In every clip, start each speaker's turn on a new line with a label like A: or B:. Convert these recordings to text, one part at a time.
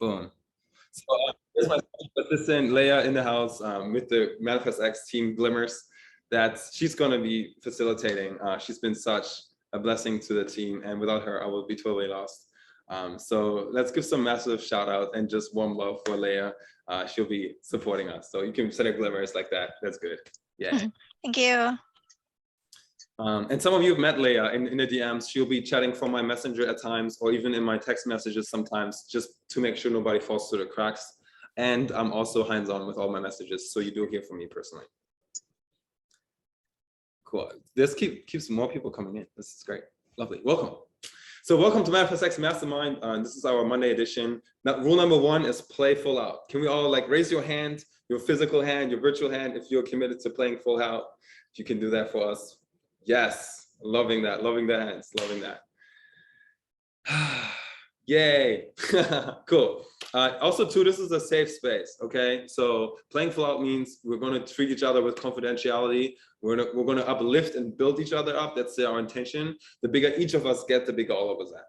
A: Boom. So here's my assistant, Leia, in the house with the Manifest X team, Glimmers. She's going to be facilitating. She's been such a blessing to the team, and without her, I would be totally lost. So let's give some massive shout out and just warm love for Leia. She'll be supporting us. So you can send her glimmers like that. That's good. Yeah.
B: Thank you.
A: And some of you have met Leia in the DMs. She'll be chatting from my messenger at times, or even in my text messages sometimes, just to make sure nobody falls through the cracks. And I'm also hands-on with all my messages, so you do hear from me personally. Cool. This keeps more people coming in. This is great. Lovely. Welcome. So welcome to Manifest X Mastermind. This is our Monday edition. Now, rule number 1 is play full out. Can we all raise your hand, your physical hand, your virtual hand, if you're committed to playing full out? If you can do that for us. Yes, loving that, loving the hands, loving that. Yay, cool. Also too, this is a safe space, okay? So playing full out means we're gonna treat each other with confidentiality. We're gonna uplift and build each other up. That's our intention. The bigger each of us get, the bigger all of us are.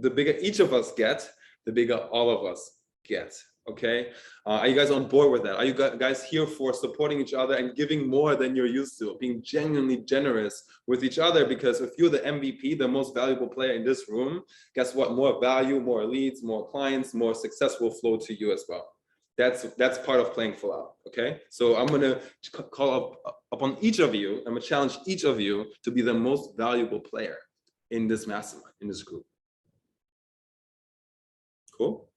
A: The bigger each of us get, the bigger all of us get. Okay, are you guys on board with that? Are you guys here for supporting each other and giving more than you're used to, being genuinely generous with each other? Because if you're the MVP, the most valuable player in this room, guess what? More value, more leads, more clients, more success will flow to you as well. That's part of playing full out. Okay, so I'm gonna call upon each of you. I'm gonna challenge each of you to be the most valuable player in this mastermind, in this group. Cool.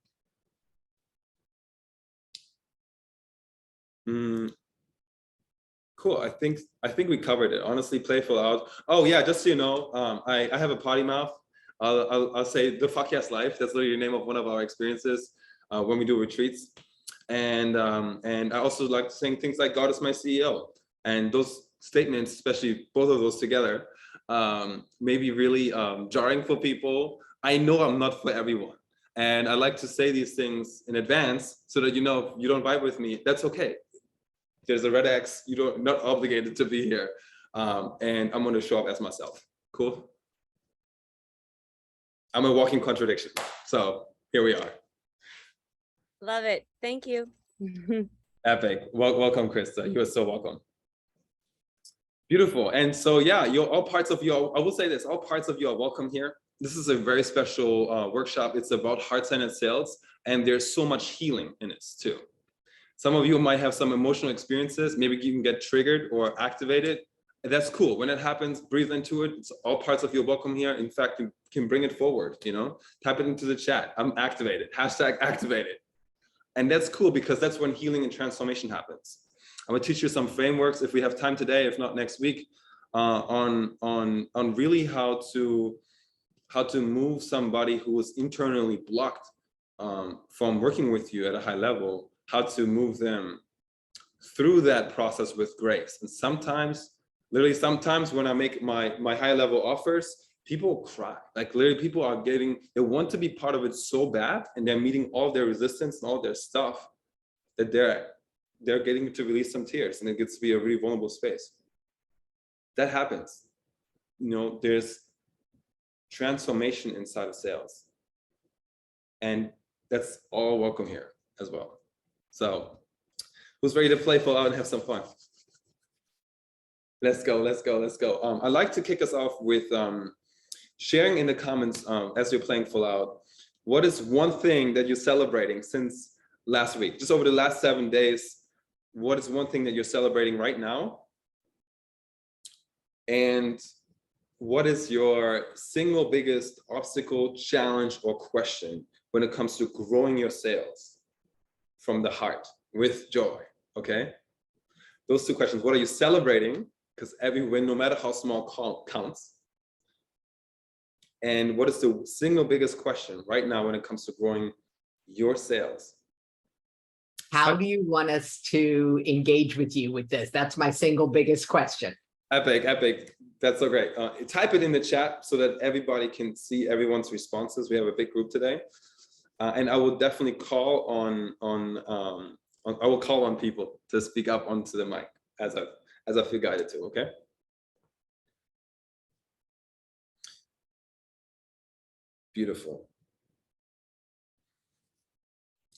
A: Cool. I think we covered it. Honestly, play full out. Oh yeah, just so you know, I have a potty mouth. I'll say the fuck yes life. That's literally the name of one of our experiences when we do retreats. And I also like saying things like God is my CEO. And those statements, especially both of those together, may be really jarring for people. I know I'm not for everyone. And I like to say these things in advance so that you know if you don't vibe with me, that's okay. There's a red X, not obligated to be here. And I'm gonna show up as myself. Cool? I'm a walking contradiction. So here we are.
C: Love it. Thank you.
A: Epic. Welcome, Krista. You are so welcome. Beautiful. And so yeah, all parts of you, I will say this, all parts of you are welcome here. This is a very special workshop. It's about heart-centered sales, and there's so much healing in it too. Some of you might have some emotional experiences, maybe you can get triggered or activated. That's cool. When it happens, breathe into it. It's all parts of you are welcome here. In fact, you can bring it forward, type it into the chat. I'm activated, #activated. And that's cool because that's when healing and transformation happens. I'm gonna teach you some frameworks if we have time today, if not next week, on really how to move somebody who is internally blocked from working with you at a high level, how to move them through that process with grace. And sometimes, literally sometimes when I make my high level offers, people cry. Literally people they want to be part of it so bad, and they're meeting all their resistance and all their stuff that they're getting to release some tears, and it gets to be a really vulnerable space. That happens. There's transformation inside of sales. And that's all welcome here as well. So who's ready to play full out and have some fun? Let's go, let's go, let's go. I'd like to kick us off with sharing in the comments as you're playing full out, what is one thing that you're celebrating since last week? Just over the last 7 days, what is one thing that you're celebrating right now? And what is your single biggest obstacle, challenge, or question when it comes to growing your sales from the heart with joy? Okay, those 2 questions. What are you celebrating? Because every win, no matter how small, counts. And what is the single biggest question right now when it comes to growing your sales?
D: How do you want us to engage with you with this? That's my single biggest question.
A: Epic, epic. That's so great. Type it in the chat so that everybody can see everyone's responses. We have a big group today. And I will definitely call I will call on people to speak up onto the mic as I feel guided to, okay? Beautiful.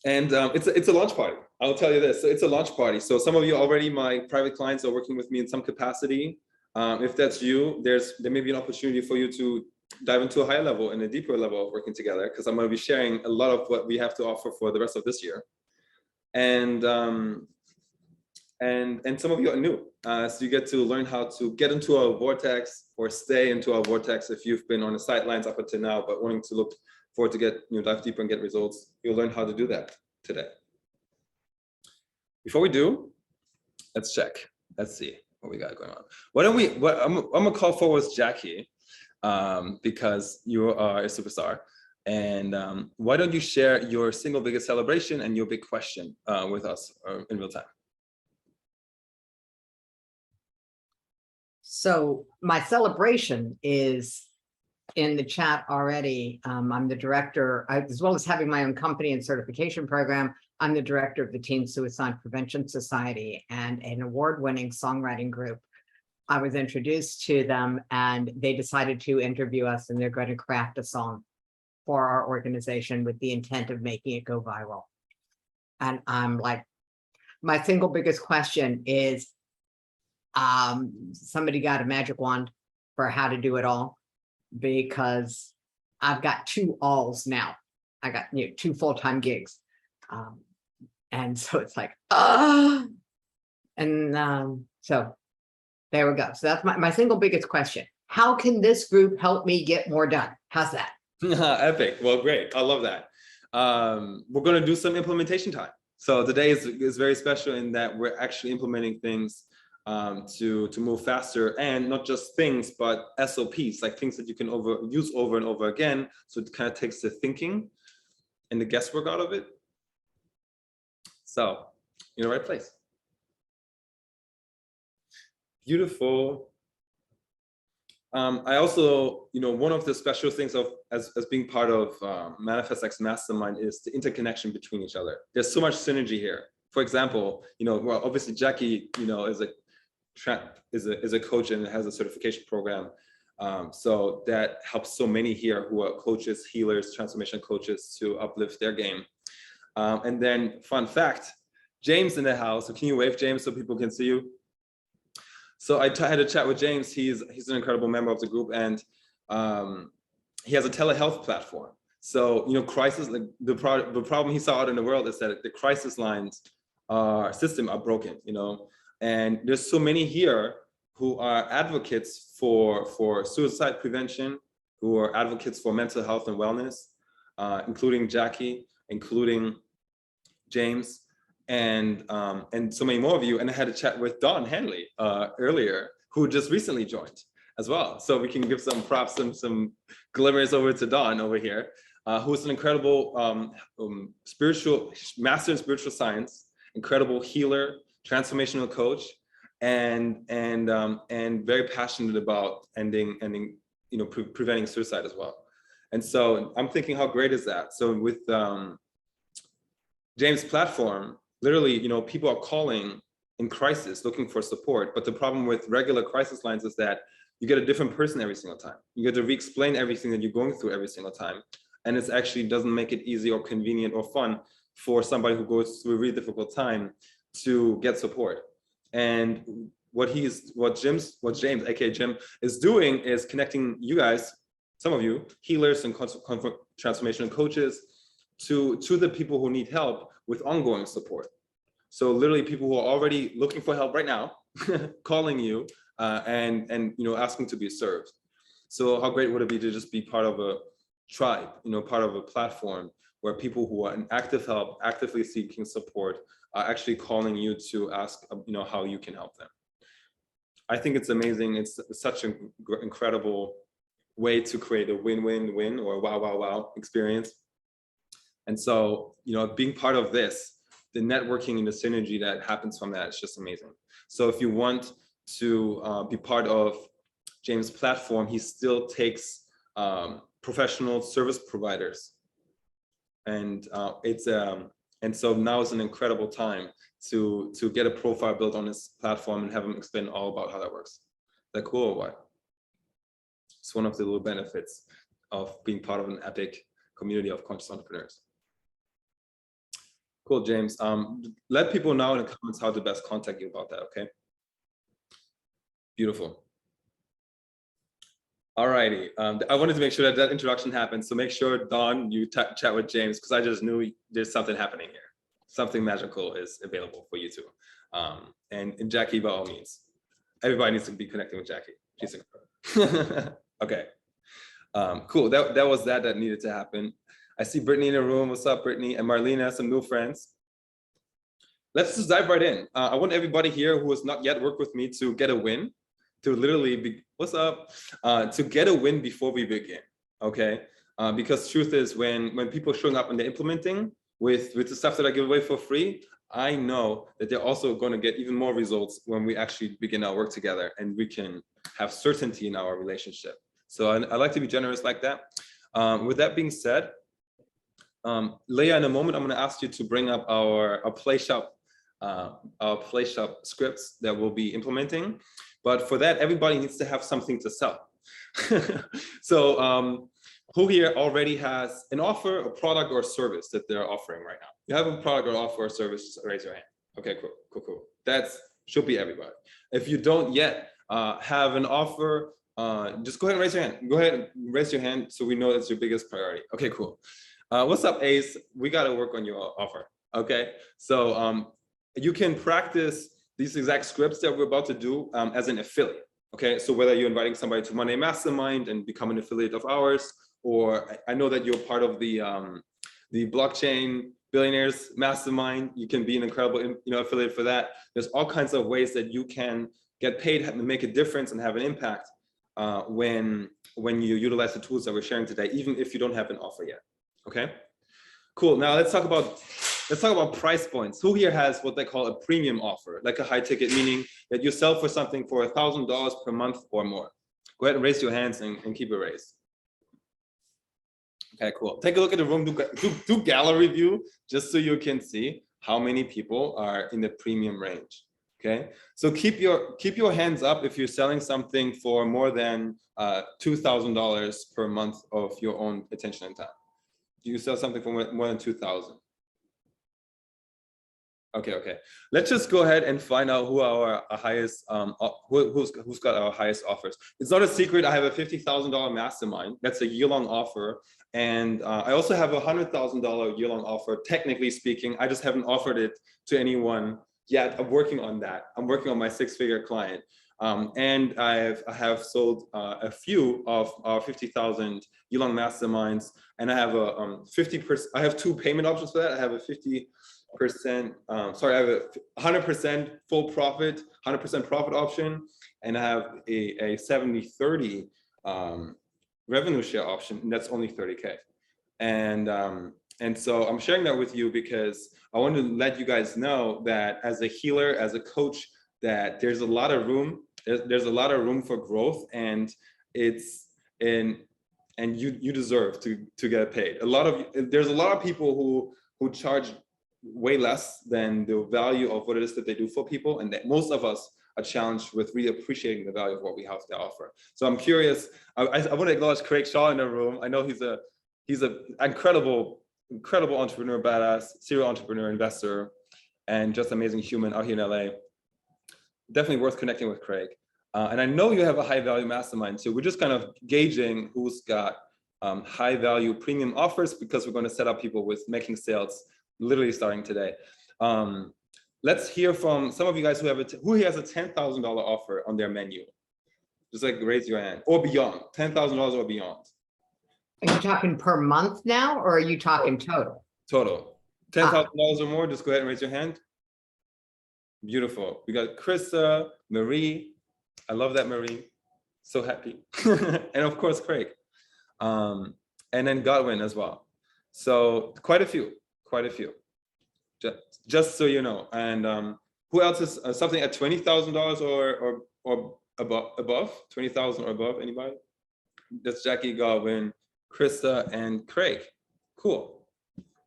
A: And it's a launch party. I'll tell you this. So it's a launch party. So some of you already, my private clients, are working with me in some capacity. If that's you, there may be an opportunity for you to dive into a higher level and a deeper level of working together, because I'm going to be sharing a lot of what we have to offer for the rest of this year. And some of you are new, so you get to learn how to get into a vortex or stay into a vortex if you've been on the sidelines up until now, but wanting to look forward to get, dive deeper and get results. You'll learn how to do that today. Before we do, let's check. Let's see what we got going on. Why don't we? I'm gonna call forward Jackie, because you are a superstar. And why don't you share your single biggest celebration and your big question with us in real time?
D: So my celebration is in the chat already. I'm the director, as well as having my own company and certification program. I'm the director of the Teen Suicide Prevention Society and an award-winning songwriting group. I was introduced to them and they decided to interview us, and they're going to craft a song for our organization with the intent of making it go viral. And I'm like, my single biggest question is, somebody got a magic wand for how to do it all, because I've got 2 alls now. I got 2 full-time gigs. And so it's like, so there we go. So that's my single biggest question. How can this group help me get more done? How's that?
A: Epic. Well, great. I love that. We're going to do some implementation time. So today is very special in that we're actually implementing things to move faster, and not just things, but SOPs, like things that you can use over and over again. So it kind of takes the thinking and the guesswork out of it. So you're in the right place. Beautiful. I also, one of the special things of as being part of ManifestX Mastermind is the interconnection between each other. There's so much synergy here. For example, well, obviously Jackie, is a coach and has a certification program. So that helps so many here who are coaches, healers, transformation coaches to uplift their game. And then fun fact, James in the house. So can you wave, James, so people can see you? So I had a chat with James. He's an incredible member of the group, and he has a telehealth platform. So crisis, like the problem he saw out in the world is that the crisis lines system are broken. And there's so many here who are advocates for suicide prevention, who are advocates for mental health and wellness, including Jackie, including James, and so many more of you. And I had a chat with Dawn Hanley earlier, who just recently joined as well. So we can give some props and some glimmers over to Dawn over here, who's an incredible spiritual master in spiritual science, incredible healer, transformational coach, and very passionate about ending preventing suicide as well. And so I'm thinking, how great is that? So with James' platform, literally, people are calling in crisis, looking for support. But the problem with regular crisis lines is that you get a different person every single time. You get to re-explain everything that you're going through every single time. And it actually doesn't make it easy or convenient or fun for somebody who goes through a really difficult time to get support. And what James, aka Jim, is doing is connecting you guys, some of you, healers and transformational coaches, to the people who need help with ongoing support. So literally people who are already looking for help right now, calling you and asking to be served. So how great would it be to just be part of a tribe, part of a platform where people who are in active help, actively seeking support, are actually calling you to ask, how you can help them. I think it's amazing. It's such an incredible way to create a win-win-win or wow experience. And so, being part of this, the networking and the synergy that happens from that is just amazing. So if you want to be part of James' platform, he still takes professional service providers. And so now is an incredible time to get a profile built on this platform and have him explain all about how that works. Is that cool or what? It's one of the little benefits of being part of an epic community of conscious entrepreneurs. Cool, James. Let people know in the comments how to best contact you about that, okay? Beautiful. All righty. I wanted to make sure that that introduction happened. So make sure, Dawn, you chat with James, because I just knew there's something happening here. Something magical is available for you too. And Jackie, by all means. Everybody needs to be connecting with Jackie. She's incredible. Okay. Cool. That was that needed to happen. I see Brittany in the room. What's up, Brittany? And Marlena, some new friends. Let's just dive right in. I want everybody here who has not yet worked with me to get a win, to literally be, what's up? To get a win before we begin, okay? Because truth is, when people are showing up and they're implementing with the stuff that I give away for free, I know that they're also going to get even more results when we actually begin our work together and we can have certainty in our relationship. So I like to be generous like that. With that being said, Leah, in a moment, I'm going to ask you to bring up our Play Shop scripts that we'll be implementing. But for that, everybody needs to have something to sell. So who here already has an offer, a product, or a service that they're offering right now? You have a product or offer or service, just raise your hand. Okay, cool. That should be everybody. If you don't yet have an offer, just go ahead and raise your hand. Go ahead and raise your hand so we know it's your biggest priority. Okay, cool. What's up, Ace? We got to work on your offer. Okay, so you can practice these exact scripts that we're about to do as an affiliate. Okay, so whether you're inviting somebody to Monday Mastermind and become an affiliate of ours, or I know that you're part of the blockchain billionaires mastermind, you can be an incredible affiliate for that. There's all kinds of ways that you can get paid and make a difference and have an impact when you utilize the tools that we're sharing today, even if you don't have an offer yet. Okay, cool. Now let's talk about price points. Who here has what they call a premium offer, like a high ticket, meaning that you sell for something for $1,000 per month or more? Go ahead and raise your hands and keep it raised. Okay, cool. Take a look at the room, do gallery view, just so you can see how many people are in the premium range. Okay, so keep your hands up if you're selling something for more than $2,000 per month of your own attention and time. Do you sell something for more than 2,000? Okay. Let's just go ahead and find out who our highest, who's got our highest offers. It's not a secret. I have a $50,000 mastermind. That's a year-long offer, and I also have a $100,000 year-long offer. Technically speaking, I just haven't offered it to anyone yet. I'm working on that. I'm working on my six-figure client, and I have sold a few of our 50,000 year-long masterminds, and I have a 50%. I have two payment options for that. I have a 50%. Sorry, I have a 100% full profit, 100% profit option, and I have a 70-30 revenue share option, and that's only 30K. And so I'm sharing that with you because I want to let you guys know that as a healer, as a coach, that there's a lot of room. There's a lot of room for growth, and you deserve to get paid. There's a lot of people who charge way less than the value of what it is that they do for people, and that most of us are challenged with really appreciating the value of what we have to offer. So I'm curious. I want to acknowledge Craig Shaw in the room. I know he's an incredible entrepreneur, badass, serial entrepreneur, investor, and just amazing human out here in LA. Definitely worth connecting with Craig. And I know you have a high value mastermind too. We're just kind of gauging who's got high value premium offers, because we're going to set up people with making sales literally starting today. Let's hear from some of you guys who has a $10,000 offer on their menu. Just like raise your hand, or beyond, $10,000 or beyond.
D: Are you talking per month now, or are you talking total?
A: Total. $10,000 or more, just go ahead and raise your hand. Beautiful. We got Krista, Marie. I love that, Marie. So happy. And of course, Craig. And then Godwin as well. So quite a few. Just so you know. And who else is something at $20,000 or above? 20,000 or above? Anybody? That's Jackie, Godwin, Krista, and Craig. Cool.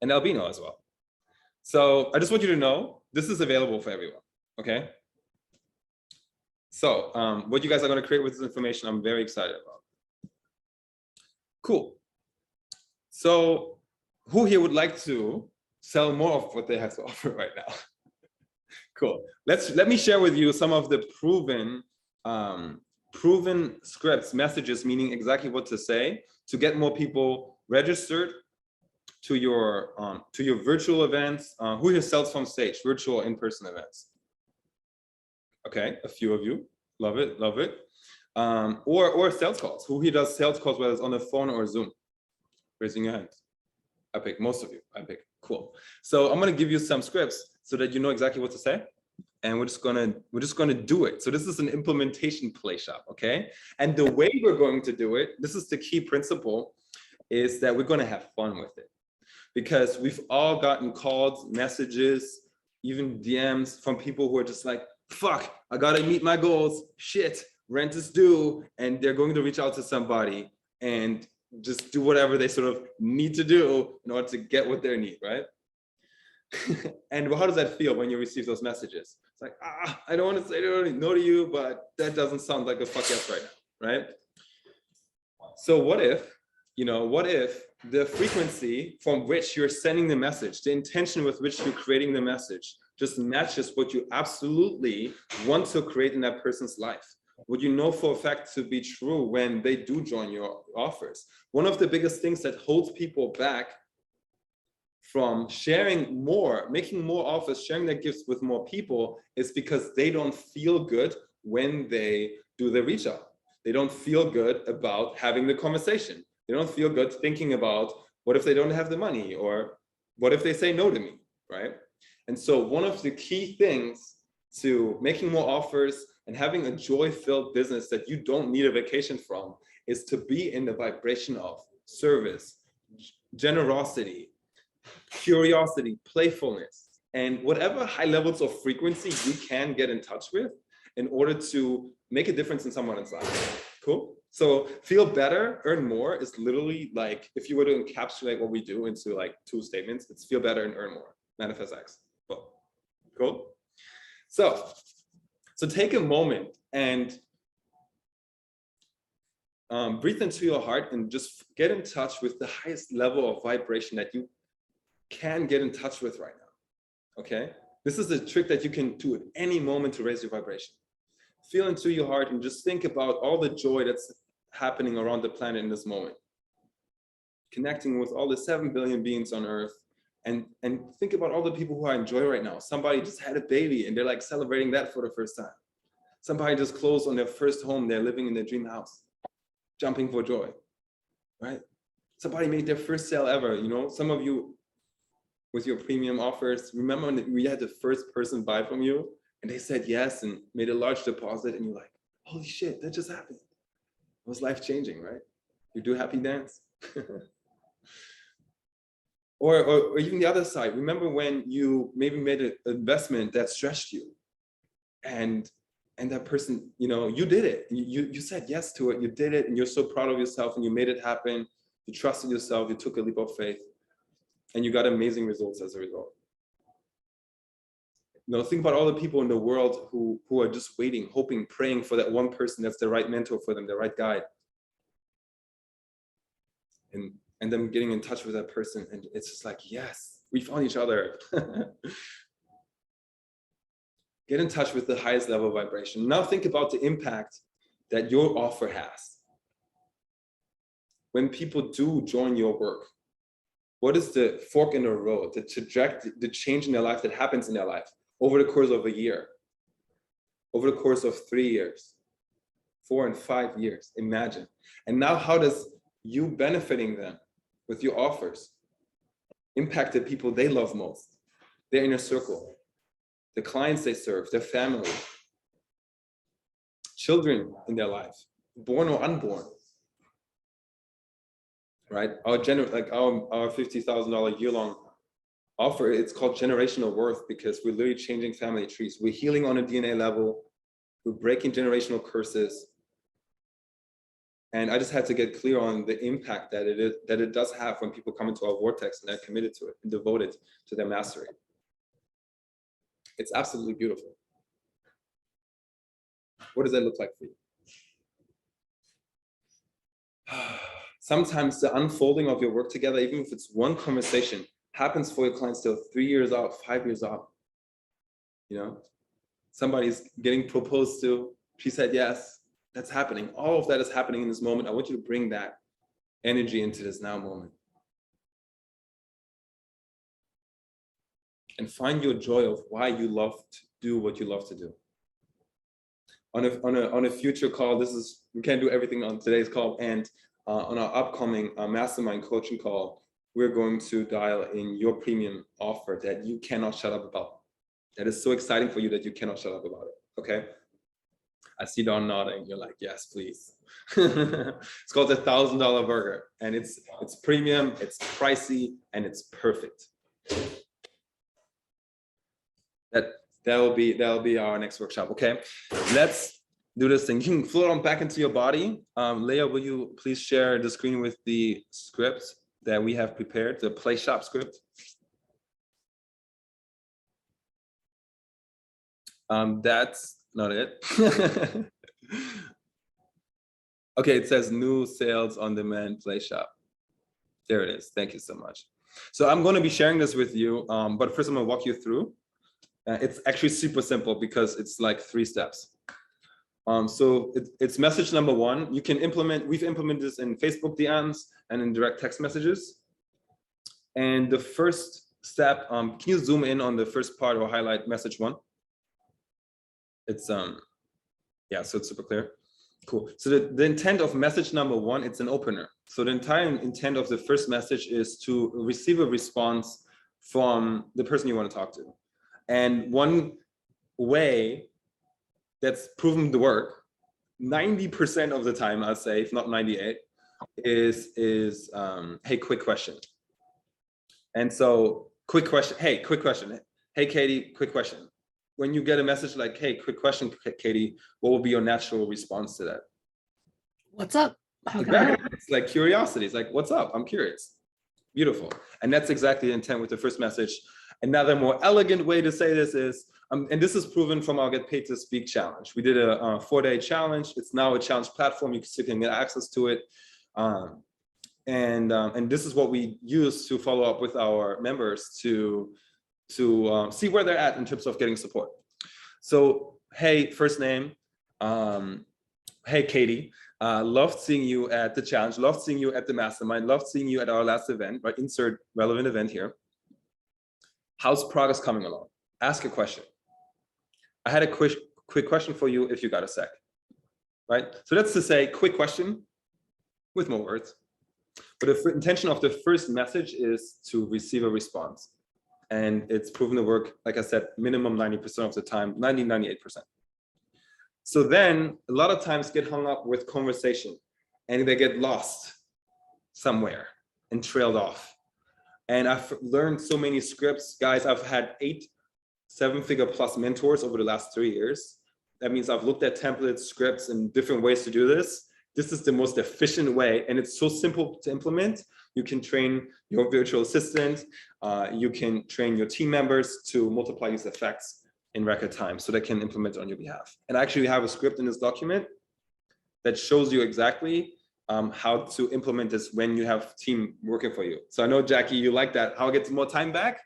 A: And Albino as well. So I just want you to know this is available for everyone. Okay. So what you guys are going to create with this information, I'm very excited about. Cool. So who here would like to sell more of what they have to offer right now. Cool. Let me share with you some of the proven scripts, messages, meaning exactly what to say to get more people registered to your virtual events. Who here sells from stage, virtual in-person events? Okay, a few of you. Love it, love it. Or sales calls. Who here does sales calls, whether it's on the phone or Zoom? Raising your hand. I pick most of you. I pick. Cool. So I'm gonna give you some scripts so that you know exactly what to say, and we're just gonna do it. So this is an implementation play shop, okay? And the way we're going to do it, this is the key principle, is that we're gonna have fun with it, because we've all gotten calls, messages, even DMs from people who are just like, "Fuck, I gotta meet my goals. Shit, rent is due," and they're going to reach out to somebody and just do whatever they sort of need to do in order to get what they need, right? And how does that feel when you receive those messages? It's like, I don't want to say no to you, but that doesn't sound like a fuck yes right now, right? So what if the frequency from which you're sending the message, the intention with which you're creating the message, just matches what you absolutely want to create in that person's life? What you know for a fact to be true when they do join your offers. One of the biggest things that holds people back from sharing more, making more offers, sharing their gifts with more people, is because they don't feel good when they do the reach out. They don't feel good about having the conversation. They don't feel good thinking about, what if they don't have the money, or what if they say no to me, right? And so one of the key things to making more offers and having a joy-filled business that you don't need a vacation from is to be in the vibration of service, generosity, curiosity, playfulness, and whatever high levels of frequency you can get in touch with in order to make a difference in someone's life. Cool? So feel better, earn more is literally like, if you were to encapsulate what we do into like 2 statements, it's feel better and earn more. Manifest X. Cool? So take a moment and breathe into your heart and just get in touch with the highest level of vibration that you can get in touch with right now, okay? This is a trick that you can do at any moment to raise your vibration. Feel into your heart and just think about all the joy that's happening around the planet in this moment. Connecting with all the 7 billion beings on Earth, and think about all the people who are enjoying right now. Somebody just had a baby and they're like celebrating that for the first time. Somebody just closed on their first home, they're living in their dream house, jumping for joy, right? Somebody made their first sale ever, you know? Some of you with your premium offers, remember when we had the first person buy from you and they said yes and made a large deposit, and you're like, holy shit, that just happened. It was life-changing, right? You do happy dance. Or even the other side, remember when you maybe made an investment that stretched you, and that person, you know, you did it. You said yes to it, you did it, and you're so proud of yourself, and you made it happen. You trusted yourself, you took a leap of faith, and you got amazing results as a result. You know, think about all the people in the world who are just waiting, hoping, praying for that one person that's the right mentor for them, the right guide. And them getting in touch with that person, and it's just like, yes, we found each other. Get in touch with the highest level of vibration. Now think about the impact that your offer has. When people do join your work, what is the fork in the road, the trajectory, the change in their life that happens in their life over the course of a year, over the course of 3 years, 4 and 5 years, imagine. And now how does you benefiting them with your offers impact the people they love most, their inner circle, the clients they serve, their family, children in their life, born or unborn, right? Our $50,000 year-long offer, it's called generational worth, because we're literally changing family trees. We're healing on a DNA level. We're breaking generational curses. And I just had to get clear on the impact that it does have when people come into our vortex and they're committed to it and devoted to their mastery. It's absolutely beautiful. What does that look like for you? Sometimes the unfolding of your work together, even if it's one conversation, happens for your clients still 3 years out, 5 years out. You know, somebody's getting proposed to, she said yes, that's happening. All of that is happening in this moment. I want you to bring that energy into this now moment. And find your joy of why you love to do what you love to do. On a future call, we can't do everything on today's call, and on our upcoming mastermind coaching call, we're going to dial in your premium offer that you cannot shut up about. That is so exciting for you that you cannot shut up about it, okay? I see Don nodding, you're like, yes, please. It's called the $1,000 burger, and it's premium, it's pricey, and it's perfect. That'll be our next workshop, okay? Let's do this thing. You can float on back into your body. Leah, will you please share the screen with the script that we have prepared, the play shop script? That's not it. Okay, it says new sales on demand play shop. There it is. Thank you so much. So I'm going to be sharing this with you, but first I'm going to walk you through. It's actually super simple because it's like 3 steps. So it's message number 1. You can we've implemented this in Facebook DMs and in direct text messages. And the first step, can you zoom in on the first part or highlight message 1? It's, yeah, so it's super clear. Cool. So the intent of message number 1, it's an opener. So the entire intent of the first message is to receive a response from the person you want to talk to. And one way that's proven to work 90% of the time, I'd say, if not 98, is hey, quick question. And so quick question, hey, quick question. Hey, Katie, quick question. When you get a message like, hey, quick question, Katie, what will be your natural response to that?
B: What's up? How can I help?
A: It's like curiosity. It's like, what's up? I'm curious. Beautiful. And that's exactly the intent with the first message. Another more elegant way to say this is, and this is proven from our Get Paid to Speak challenge. We did a 4-day challenge. It's now a challenge platform. You can get access to it. And this is what we use to follow up with our members to see where they're at in terms of getting support. So, hey, first name, hey, Katie, loved seeing you at the challenge, loved seeing you at the mastermind, loved seeing you at our last event, right? Insert relevant event here. How's progress coming along? Ask a question. I had a quick question for you if you got a sec, right? So that's to say, quick question with more words. But the intention of the first message is to receive a response. And it's proven to work, like I said, minimum 90% of the time, 98%. So then a lot of times get hung up with conversation and they get lost somewhere and trailed off. And I've learned so many scripts, guys. I've had 8 7-figure plus mentors over the last 3 years. That means I've looked at templates, scripts, and different ways to do this. This is the most efficient way, and it's so simple to implement. You can train your virtual assistant. You can train your team members to multiply these effects in record time so they can implement it on your behalf. And actually, we have a script in this document that shows you exactly how to implement this when you have team working for you. So I know, Jackie, you like that. How I get more time back?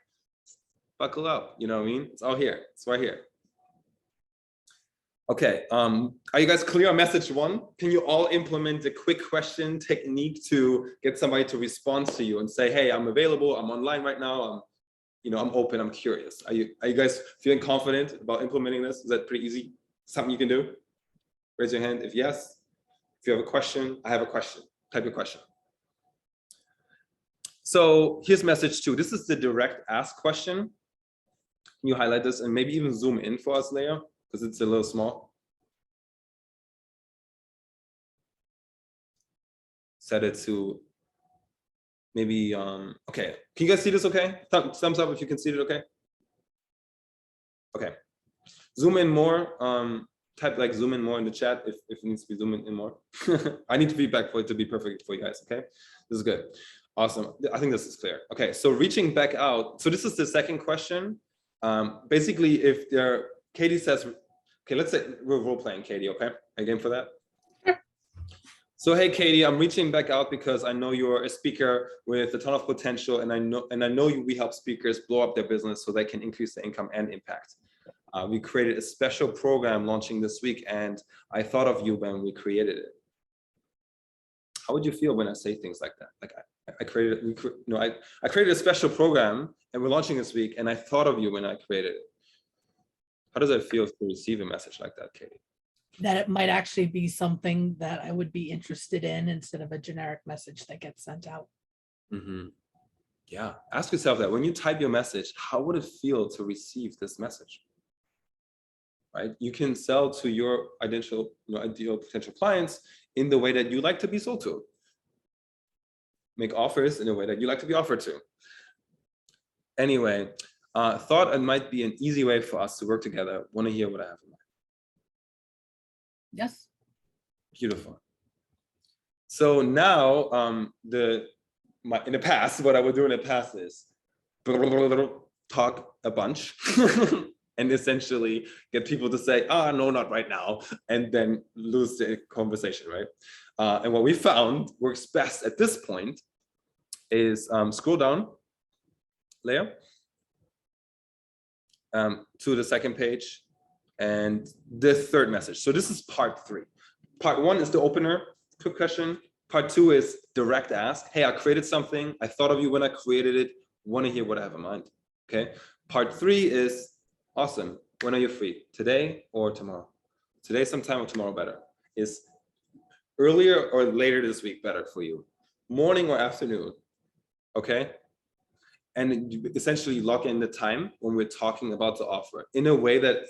A: Buckle up, you know what I mean? It's all here, it's right here. Okay, are you guys clear on message 1? Can you all implement the quick question technique to get somebody to respond to you and say, hey, I'm available, I'm online right now, I'm open, I'm curious. Are you guys feeling confident about implementing this? Is that pretty easy? Something you can do? Raise your hand if yes. If you have a question, I have a question. Type your question. So here's message 2. This is the direct ask question. Can you highlight this and maybe even zoom in for us, Leah? Because it's a little small. Set it to maybe, okay. Can you guys see this okay? Thumbs up if you can see it okay? Okay. Zoom in more. Type like zoom in more in the chat if it needs to be zoomed in more. I need feedback for it to be perfect for you guys, okay? This is good. Awesome. I think this is clear. Okay, so reaching back out. So this is the second question. Basically, if Katie says, okay, let's say we're role playing, Katie, okay? Are you game for that? So hey, Katie, I'm reaching back out because I know you're a speaker with a ton of potential, and I know we help speakers blow up their business so they can increase their income and impact. We created a special program launching this week, and I thought of you when we created it. How would you feel when I say things like that? Like I created a special program, and we're launching this week, and I thought of you when I created it. How does it feel to receive a message like that, Katie?
B: That it might actually be something that I would be interested in instead of a generic message that gets sent out.
A: Mm-hmm. Yeah, ask yourself that when you type your message, how would it feel to receive this message? Right? You can sell to your ideal potential clients in the way that you like to be sold to. Make offers in a way that you like to be offered to. Anyway, thought it might be an easy way for us to work together. Want to hear what I have in mind?
B: Yes.
A: Beautiful. So now, in the past, what I would do in the past is talk a bunch and essentially get people to say, no, not right now, and then lose the conversation, right? And what we found works best at this point is scroll down, Leah, to the second page and the third message. So this is part 3. Part 1 is the opener, quick question. Part 2 is direct ask. Hey, I created something. I thought of you when I created it. Want to hear what I have in mind. Okay. Part 3 is awesome. When are you free? Today or tomorrow? Today sometime or tomorrow better? Is earlier or later this week better for you? Morning or afternoon? Okay. And you essentially lock in the time when we're talking about the offer in a way that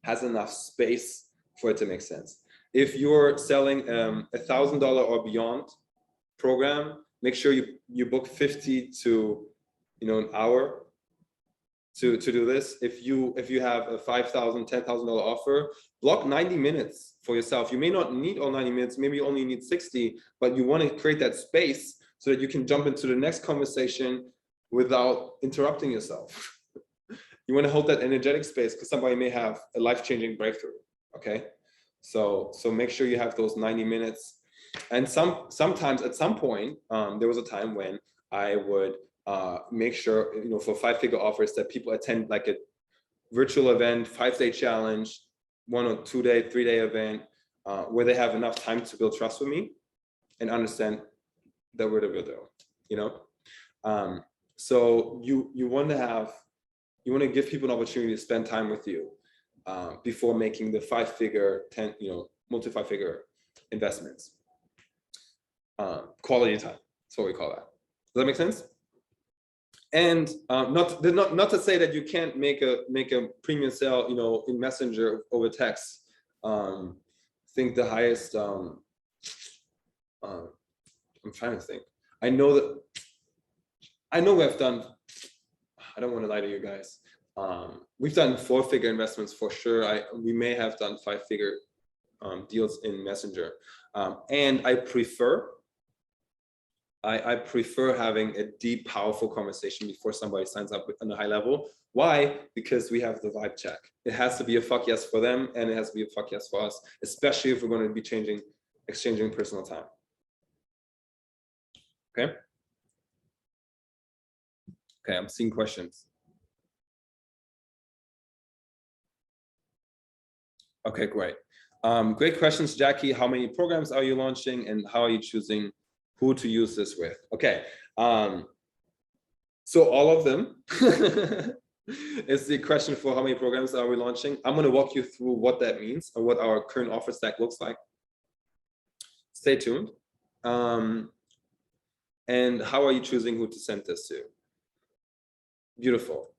A: has enough space for it to make sense. If you're selling $1,000 or beyond program, make sure you book 50 to an hour to do this. If you have a $5,000, $10,000 offer, block 90 minutes for yourself. You may not need all 90 minutes, maybe you only need 60, but you want to create that space so that you can jump into the next conversation without interrupting yourself. You want to hold that energetic space because somebody may have a life-changing breakthrough. Okay. So make sure you have those 90 minutes. And sometimes at some point, there was a time when I would make sure, for 5-figure offers that people attend like a virtual event, 5-day challenge, 1 or 2-day, 3-day event, where they have enough time to build trust with me and understand that we're the real deal, So you want to give people an opportunity to spend time with you before making the 5-figure, multi-5-figure investments. Quality time, that's what we call that. Does that make sense? And not to say that you can't make a premium sale, in Messenger over text. I think the highest. I'm trying to think. I know we have done. I don't want to lie to you guys. We've done 4-figure investments for sure. We may have done 5-figure deals in Messenger, and I prefer having a deep, powerful conversation before somebody signs up on a high level. Why? Because we have the vibe check. It has to be a fuck yes for them, and it has to be a fuck yes for us, especially if we're going to be exchanging personal time. Okay. Okay, I'm seeing questions. Okay, great. Great questions, Jackie. How many programs are you launching, and how are you choosing who to use this with? Okay, so all of them is the question for how many programs are we launching. I'm going to walk you through what that means and what our current offer stack looks like. Stay tuned. And how are you choosing who to send this to? Beautiful.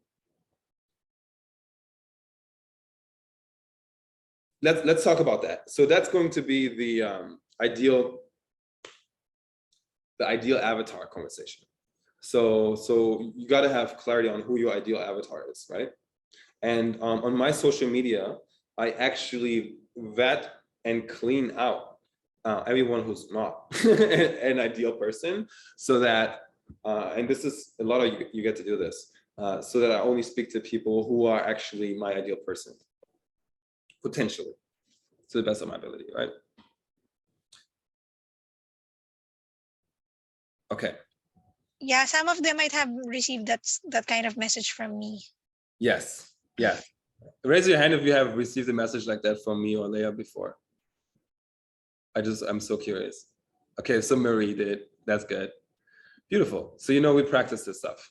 A: Let's talk about that. So that's going to be the ideal avatar conversation. So you got to have clarity on who your ideal avatar is, right? And on my social media, I actually vet and clean out everyone who's not an ideal person, so that and this is a lot of you get to do this, so that I only speak to people who are actually my ideal person, potentially, to the best of my ability, right? Okay.
E: Yeah, some of them might have received that kind of message from me.
A: Yes. Yes. Raise your hand if you have received a message like that from me or Leah before. I'm so curious. Okay, so Marie did. That's good. Beautiful. So we practice this stuff.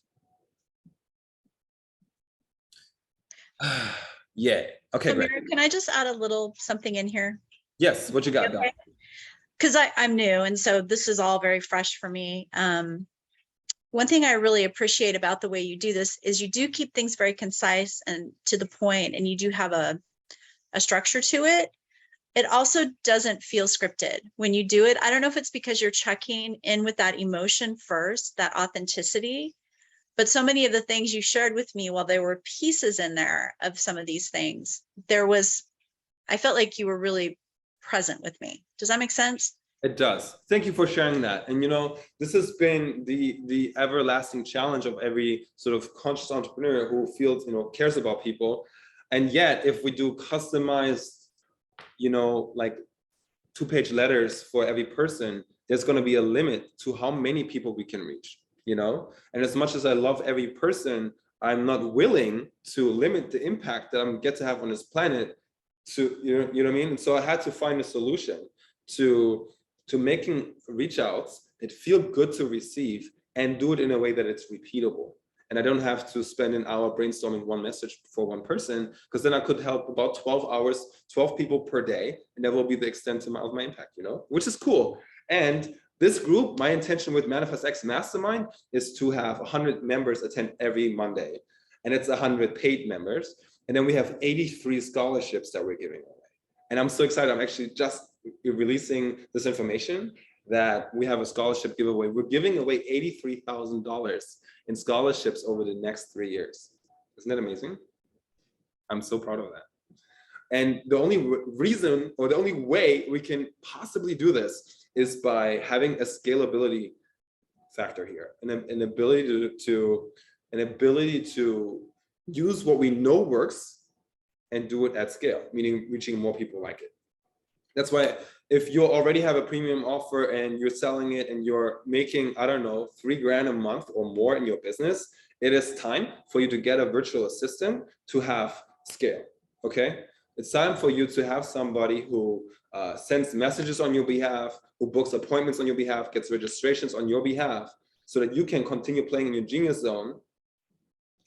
A: Yeah. Okay,
F: So
A: great.
F: Mary, can I just add a little something in here?
A: Yes, what you got? Go.
F: Because I'm new, and so this is all very fresh for me. One thing I really appreciate about the way you do this is you do keep things very concise and to the point, and you do have a structure to it. It also doesn't feel scripted when you do it. I don't know if it's because you're checking in with that emotion first, that authenticity, but so many of the things you shared with me, while there were pieces in there of some of these things, I felt like you were really present with me. Does that make sense?
A: It does. Thank you for sharing that. And this has been the everlasting challenge of every sort of conscious entrepreneur who feels, cares about people. And yet, if we do customized, like 2-page letters for every person, there's going to be a limit to how many people we can reach, And as much as I love every person, I'm not willing to limit the impact that I'm get to have on this planet to, you know what I mean? And so I had to find a solution to making reach outs that feel good to receive and do it in a way that it's repeatable. And I don't have to spend an hour brainstorming one message for one person, because then I could help about 12 hours, 12 people per day, and that will be the extent of my impact, which is cool. And this group, my intention with Manifest X Mastermind is to have 100 members attend every Monday, and it's 100 paid members. And then we have 83 scholarships that we're giving away. And I'm so excited. I'm actually just releasing this information that we have a scholarship giveaway. We're giving away $83,000 in scholarships over the next 3 years. Isn't that amazing? I'm so proud of that. And the only reason, or the only way we can possibly do this is by having a scalability factor here, an ability to use what we know works and do it at scale, meaning reaching more people like it. That's why if you already have a premium offer and you're selling it and you're making, I don't know, $3,000 a month or more in your business, it is time for you to get a virtual assistant to have scale, okay? It's time for you to have somebody who sends messages on your behalf, who books appointments on your behalf, gets registrations on your behalf, so that you can continue playing in your genius zone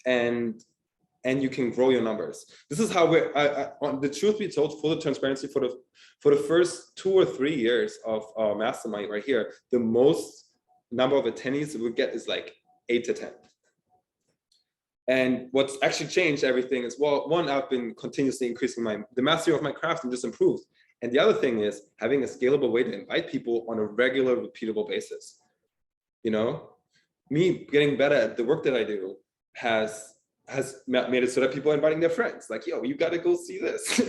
A: and you can grow your numbers. This is how we're, the truth be told, full transparency, for the first 2 or 3 years of our mastermind right here, the most number of attendees we get is like 8 to 10. And what's actually changed everything is, well, one, I've been continuously increasing the mastery of my craft and just improved. And the other thing is having a scalable way to invite people on a regular, repeatable basis. Me getting better at the work that I do has made it so that people are inviting their friends, like, yo, you got to go see this,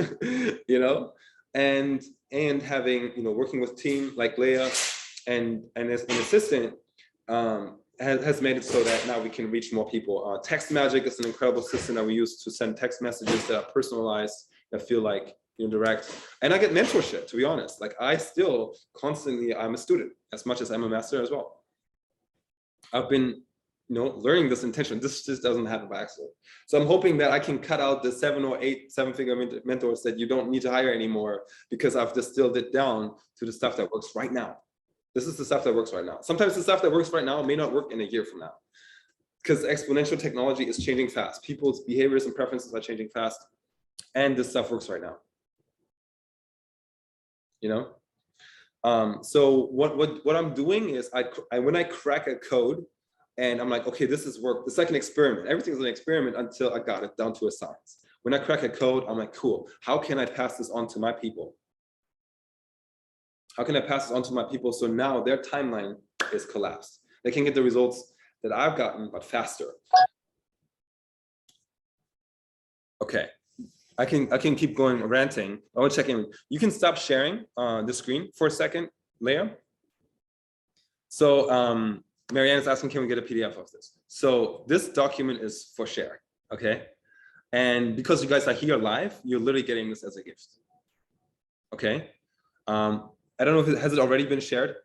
A: and having, working with team like Leah and as an assistant has made it so that now we can reach more people. Text Magic is an incredible system that we use to send text messages that are personalized, that feel like direct. And I get mentorship, to be honest. Like, I still constantly, I'm a student as much as I'm a master as well. I've been learning this intention. This just doesn't happen by accident. So I'm hoping that I can cut out the 7 or 8 7-figure mentors that you don't need to hire anymore, because I've distilled it down to the stuff that works right now. This is the stuff that works right now. Sometimes the stuff that works right now may not work in a year from now, because exponential technology is changing fast. People's behaviors and preferences are changing fast, and this stuff works right now. So what I'm doing is when I crack a code, and I'm like, okay, this is work. It's like an experiment. Everything's an experiment until I got it down to a science. When I crack a code, I'm like, cool. How can I pass this on to my people? How can I pass this on to my people so now their timeline is collapsed? They can get the results that I've gotten, but faster. Okay, I can keep going ranting. I want to check in. You can stop sharing the screen for a second, Leah. So Marianne is asking, can we get a PDF of this? So this document is for share, okay? And because you guys are here live, you're literally getting this as a gift, okay? I don't know if has it already been shared?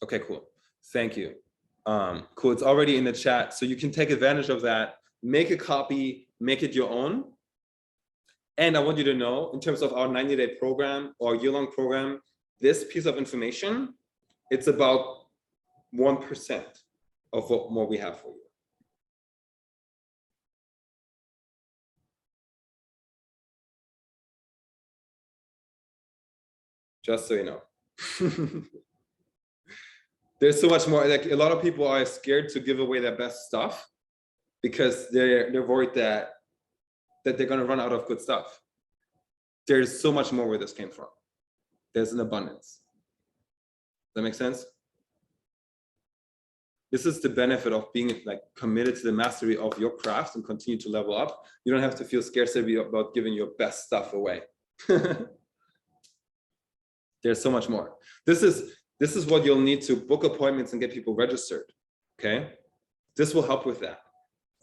A: Okay, cool. Thank you. Cool. It's already in the chat. So you can take advantage of that, make a copy, make it your own. And I want you to know, in terms of our 90-day program or year-long program, this piece of information, it's about 1% of what more we have for you. Just so you know. There's so much more. Like, a lot of people are scared to give away their best stuff because they're worried that they're going to run out of good stuff. There's so much more where this came from. There's an abundance. Does that make sense? This is the benefit of being like committed to the mastery of your craft and continue to level up. You don't have to feel scarcity about giving your best stuff away. There's so much more. This is what you'll need to book appointments and get people registered. Okay, this will help with that.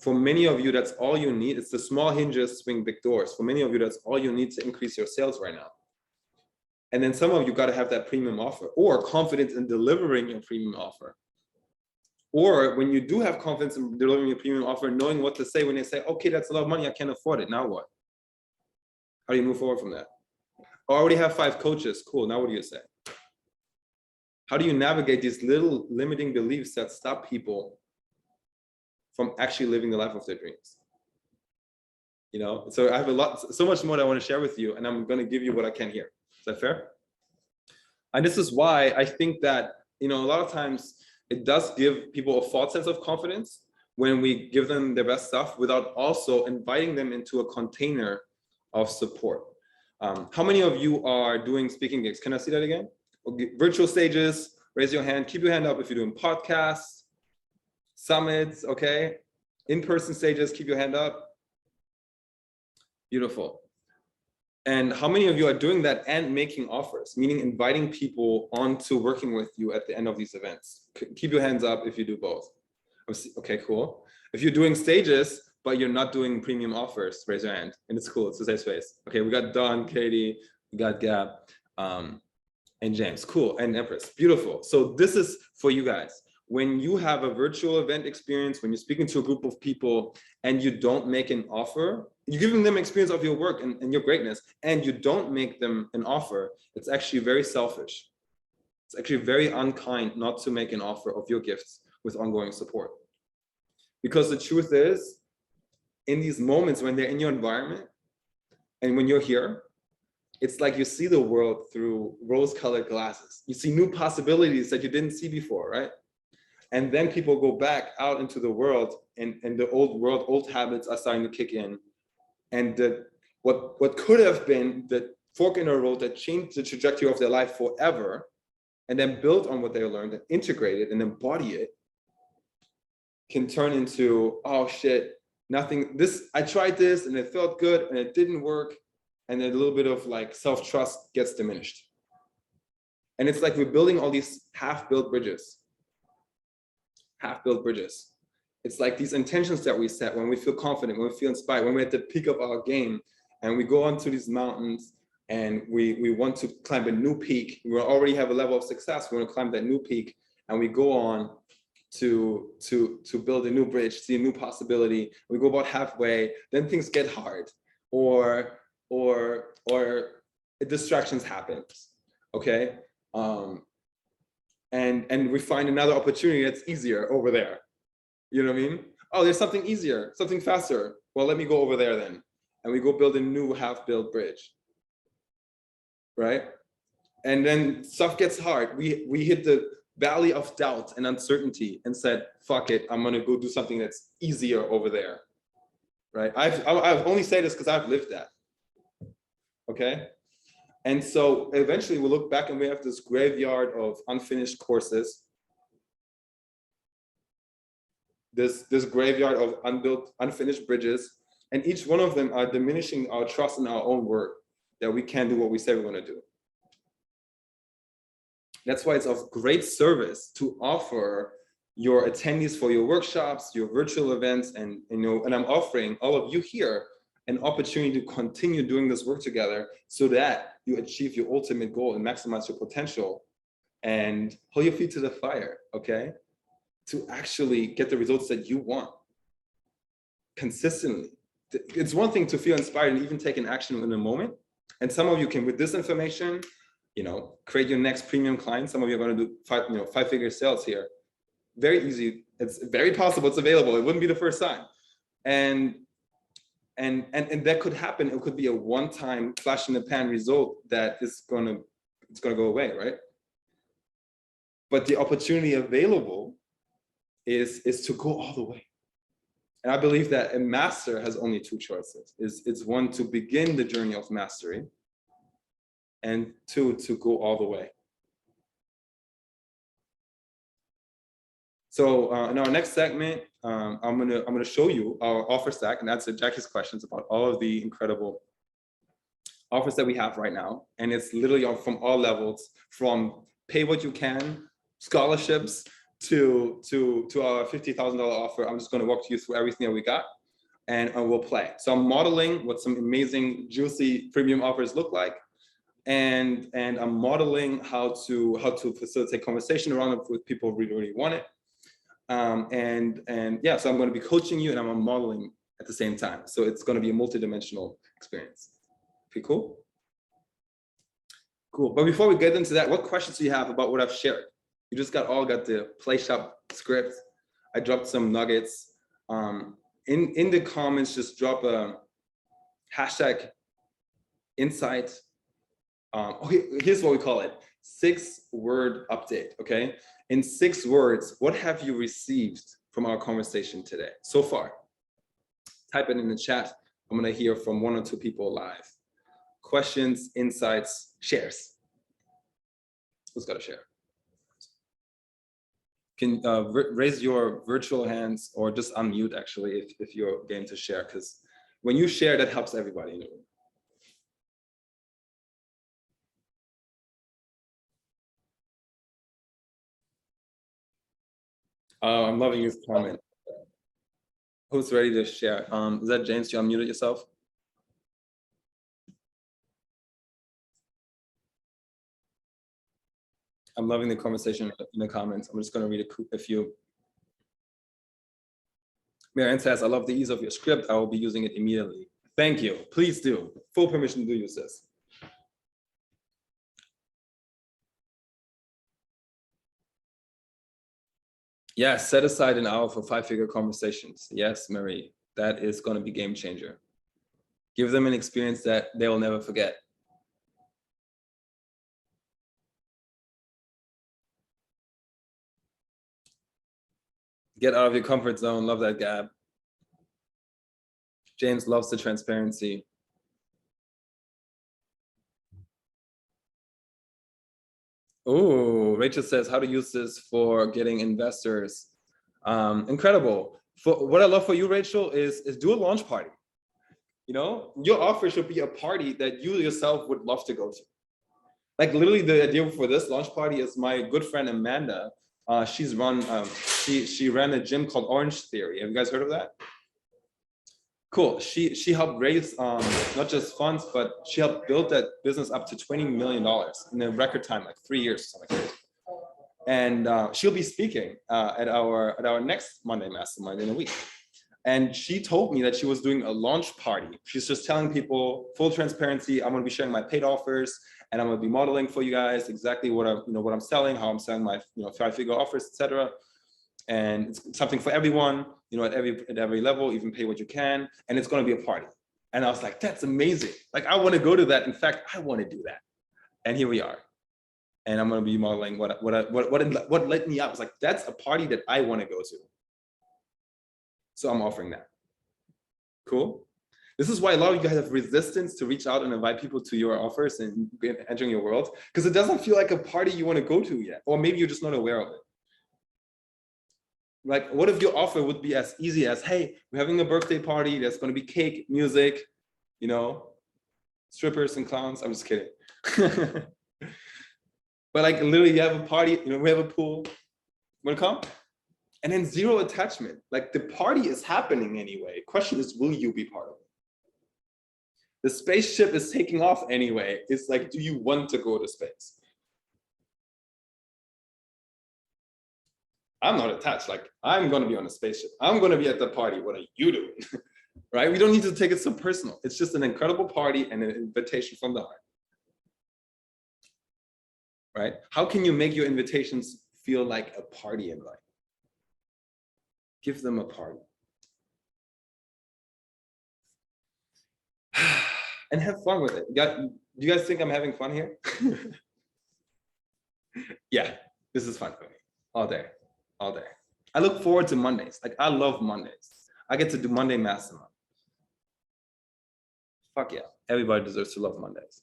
A: For many of you, that's all you need. It's the small hinges swing big doors. For many of you, that's all you need to increase your sales right now. And then some of you got to have that premium offer or confidence in delivering your premium offer. Or when you do have confidence in delivering your premium offer, knowing what to say when they say, okay, that's a lot of money, I can't afford it. Now what? How do you move forward from that? I already have 5 coaches. Cool. Now what do you say? How do you navigate these little limiting beliefs that stop people from actually living the life of their dreams? You know, so I have so much more that I want to share with you, and I'm going to give you what I can here. Is that fair? And this is why I think that, you know, a lot of times it does give people a false sense of confidence when we give them their best stuff without also inviting them into a container of support. How many of you are doing speaking gigs? Can I see that again? Okay. Virtual stages, raise your hand. Keep your hand up if you're doing podcasts, summits, okay? In-person stages, keep your hand up. Beautiful. And how many of you are doing that and making offers, meaning inviting people onto working with you at the end of these events? Keep your hands up if you do both. Okay, cool. If you're doing stages, but you're not doing premium offers, raise your hand. And it's cool, it's a safe space. Okay, we got Dawn, Katie, we got Gab, and James. Cool, and Empress. Beautiful. So this is for you guys. When you have a virtual event experience, when you're speaking to a group of people and you don't make an offer, you're giving them experience of your work and your greatness, and you don't make them an offer, it's actually very selfish. It's actually very unkind not to make an offer of your gifts with ongoing support. Because the truth is, in these moments when they're in your environment and when you're here, it's like you see the world through rose-colored glasses. You see new possibilities that you didn't see before, right? And then people go back out into the world, and the old world, old habits are starting to kick in. And what could have been the fork in the road that changed the trajectory of their life forever, and then build on what they learned and integrate it and embody it, can turn into, oh shit, nothing, I tried this and it felt good and it didn't work. And then a little bit of like self-trust gets diminished. And it's like we're building all these half-built bridges. Half-built bridges. It's like these intentions that we set when we feel confident, when we feel inspired, when we're at the peak of our game, and we go onto these mountains and we want to climb a new peak. We already have a level of success. We want to climb that new peak, and we go on to build a new bridge, see a new possibility. We go about halfway, then things get hard, or distractions happen. Okay, and we find another opportunity that's easier over there. You know what I mean? Oh, there's something easier, something faster. Well, let me go over there then, and we go build a new half-built bridge, right? And then stuff gets hard. We hit the valley of doubt and uncertainty and said, fuck it, I'm gonna go do something that's easier over there, right? I've only say this because I've lived that, okay? And so eventually we look back and we have this graveyard of unfinished courses, this graveyard of unfinished bridges, and each one of them are diminishing our trust in our own work that we can do what we say we're gonna do. That's why it's of great service to offer your attendees for your workshops, your virtual events, and I'm offering all of you here an opportunity to continue doing this work together so that you achieve your ultimate goal and maximize your potential and hold your feet to the fire, okay? To actually get the results that you want consistently. It's one thing to feel inspired and even take an action in a moment. And some of you can, with this information, you know, create your next premium client. Some of you are going to do five-figure sales here. Very easy. It's very possible. It's available. It wouldn't be the first time. And that could happen. It could be a one-time flash in the pan result that is gonna go away, right? But the opportunity available is to go all the way. And I believe that a master has only two choices. It's one, to begin the journey of mastery, and two, to go all the way. So in our next segment, I'm gonna show you our offer stack and answer Jackie's questions about all of the incredible offers that we have right now. And it's literally from all levels, from pay what you can, scholarships, to our $50,000 offer. I'm just going to walk you through everything that we got, and we'll play. So I'm modeling what some amazing, juicy premium offers look like, and I'm modeling how to facilitate conversation around it with people who really want it. And yeah, so I'm going to be coaching you, and I'm modeling at the same time. So it's going to be a multidimensional experience. Pretty cool. Cool. But before we get into that, what questions do you have about what I've shared? You just got the Play Shop script. I dropped some nuggets. In the comments, just drop a hashtag insight. Okay, here's what we call it: 6-word update. Okay, in 6 words, what have you received from our conversation today so far? Type it in the chat. I'm gonna hear from 1 or 2 people live. Questions, insights, shares. Who's got a share? Can raise your virtual hands, or just unmute actually if you're game to share, because when you share, that helps everybody in the room. I'm loving your comment. Who's ready to share? Is that James? You unmuted yourself? I'm loving the conversation in the comments. I'm just going to read a few. Marianne says, I love the ease of your script. I will be using it immediately. Thank you. Please do. Full permission to use this. Yes, set aside an hour for 5-figure conversations. Yes, Marie, that is going to be game changer. Give them an experience that they will never forget. Get out of your comfort zone. Love that, Gab. James loves the transparency. Oh, Rachel says how to use this for getting investors. Incredible. What I love for you, Rachel, is do a launch party. You know, your offer should be a party that you yourself would love to go to. Like literally the idea for this launch party is my good friend Amanda. She ran a gym called Orange Theory. Have you guys heard of that? Cool. She helped raise not just funds, but she helped build that business up to $20 million in a record time, like 3 years or something like that. And she'll be speaking at our next Monday Mastermind in a week. And she told me that she was doing a launch party. She's just telling people, full transparency, I'm going to be sharing my paid offers, and I'm going to be modeling for you guys exactly what I'm selling, how I'm selling my 5-figure offers, etc. And it's something for everyone, at every level, even pay what you can, and it's going to be a party. And I was like, that's amazing. Like, I want to go to that. In fact, I want to do that. And here we are. And I'm going to be modeling what lit me up. I was like, that's a party that I want to go to. So I'm offering that. Cool. This is why a lot of you guys have resistance to reach out and invite people to your offers and entering your world, because it doesn't feel like a party you want to go to yet, or maybe you're just not aware of it. Like, what if your offer would be as easy as, hey, we're having a birthday party, there's going to be cake, music, strippers and clowns. I'm just kidding. But like, literally, you have a party, we have a pool. Want to come? And then zero attachment. Like, the party is happening anyway. Question is, will you be part of it? The spaceship is taking off anyway. It's like, do you want to go to space? I'm not attached. Like, I'm going to be on a spaceship. I'm going to be at the party. What are you doing? Right? We don't need to take it so personal. It's just an incredible party and an invitation from the heart. Right? How can you make your invitations feel like a party invite? Give them a party. And have fun with it. Do you guys think I'm having fun here? Yeah, this is fun for me. All day, all day. I look forward to Mondays. Like, I love Mondays. I get to do Monday Mastermind. Fuck yeah. Everybody deserves to love Mondays.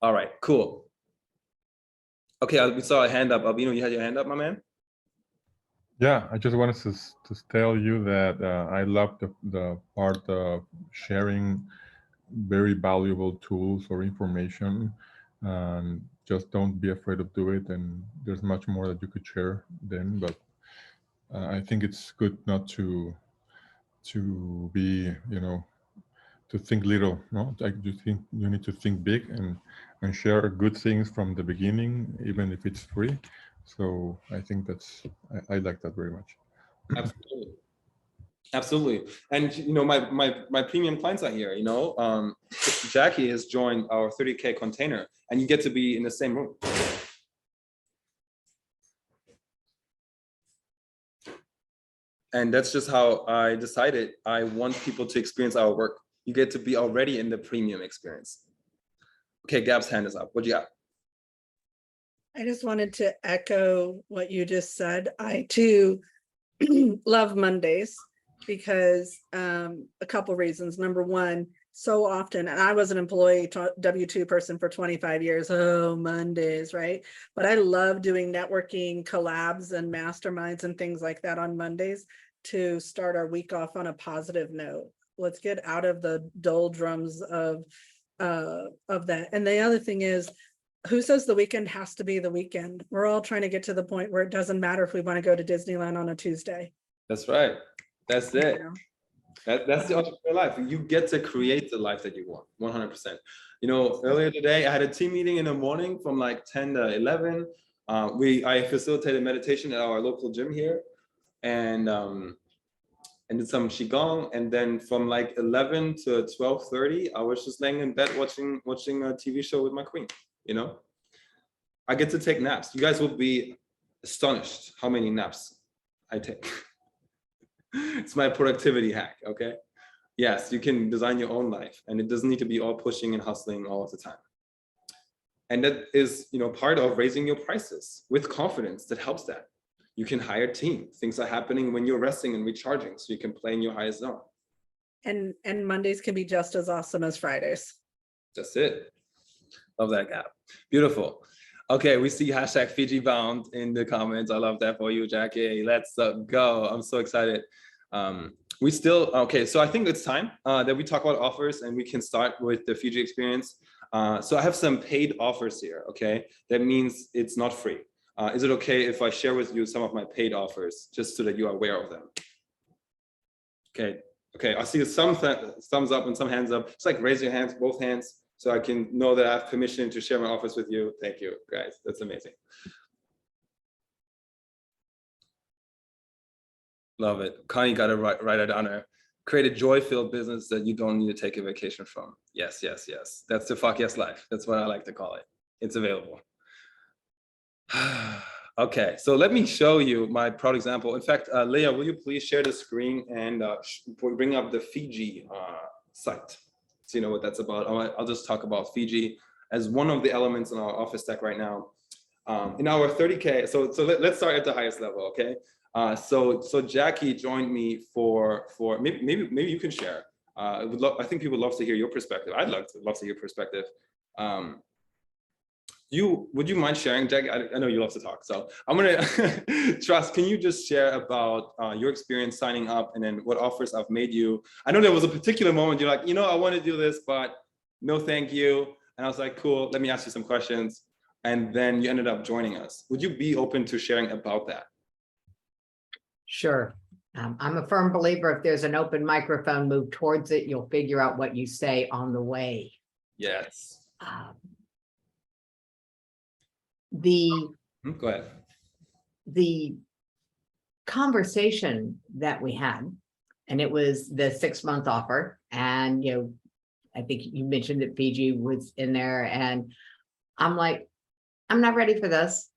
A: All right, cool. Okay, we saw a hand up. Albino, you had your hand up, my man?
G: Yeah, I just wanted to tell you that I love the part of sharing very valuable tools or information, and just don't be afraid of do it. And there's much more that you could share then, but I think it's good not to be, to think little. No, like you think you need to think big and share good things from the beginning, even if it's free. So I think I like that very much.
A: Absolutely. Absolutely. And my premium clients are here, Jackie has joined our 30K container, and you get to be in the same room. And that's just how I decided I want people to experience our work. You get to be already in the premium experience. Okay, Gab's hand is up. What do you got?
B: I just wanted to echo what you just said. I too love Mondays because a couple reasons. Number one, so often, and I was an employee W-2 person for 25 years. Oh, Mondays, right? But I love doing networking, collabs, and masterminds and things like that on Mondays to start our week off on a positive note. Let's get out of the doldrums of that. And the other thing is, who says the weekend has to be the weekend? We're all trying to get to the point where it doesn't matter if we want to go to Disneyland on a Tuesday.
A: That's right. That's it.
B: You know?
A: That's the entrepreneur life. You get to create the life that you want, 100%. Earlier today, I had a team meeting in the morning from like 10 to 11. I facilitated meditation at our local gym here, and did some qigong. And then from like 11 to 12:30, I was just laying in bed watching a TV show with my queen. I get to take naps. You guys will be astonished how many naps I take. It's my productivity hack, okay? Yes, you can design your own life, and it doesn't need to be all pushing and hustling all of the time. And that is, part of raising your prices with confidence. That helps that. You can hire a team. Things are happening when you're resting and recharging, so you can play in your highest zone.
B: And Mondays can be just as awesome as Fridays.
A: That's it. Love that, Gap. Beautiful. Okay, we see hashtag Fiji bound in the comments. I love that for you, Jackie. Let's go. I'm so excited. Okay, so I think it's time that we talk about offers, and we can start with the Fiji experience. So I have some paid offers here, okay? That means it's not free. Is it okay if I share with you some of my paid offers, just so that you are aware of them? Okay, I see some thumbs up and some hands up. It's like raise your hands, both hands, so I can know that I have permission to share my offers with you. Thank you, guys. That's amazing. Love it. Connie got it right it down there. Create a joy-filled business that you don't need to take a vacation from. Yes, yes, yes. That's the fuck yes life. That's what I like to call it. It's available. Okay, so let me show you my proud example. In fact, Leah, will you please share the screen and bring up the Fiji site, so you know what that's about. I'll just talk about Fiji as one of the elements in our office stack right now. In our 30K, so let's start at the highest level, okay? So Jackie joined me for maybe you can share. I think people love to hear your perspective. I'd love to hear perspective. Would you mind sharing, Jackie? I know you love to talk, so I'm gonna trust. Can you just share about your experience signing up, and then what offers I've made you? I know there was a particular moment you're like, I want to do this, but no, thank you. And I was like, cool. Let me ask you some questions, and then you ended up joining us. Would you be open to sharing about that?
D: Sure. I'm a firm believer if there's an open microphone, move towards it, you'll figure out what you say on the way.
A: Yes.
D: The
A: Go ahead.
D: the conversation that we had, and it was the 6-month offer, and I think you mentioned that Fiji was in there, and I'm like, I'm not ready for this.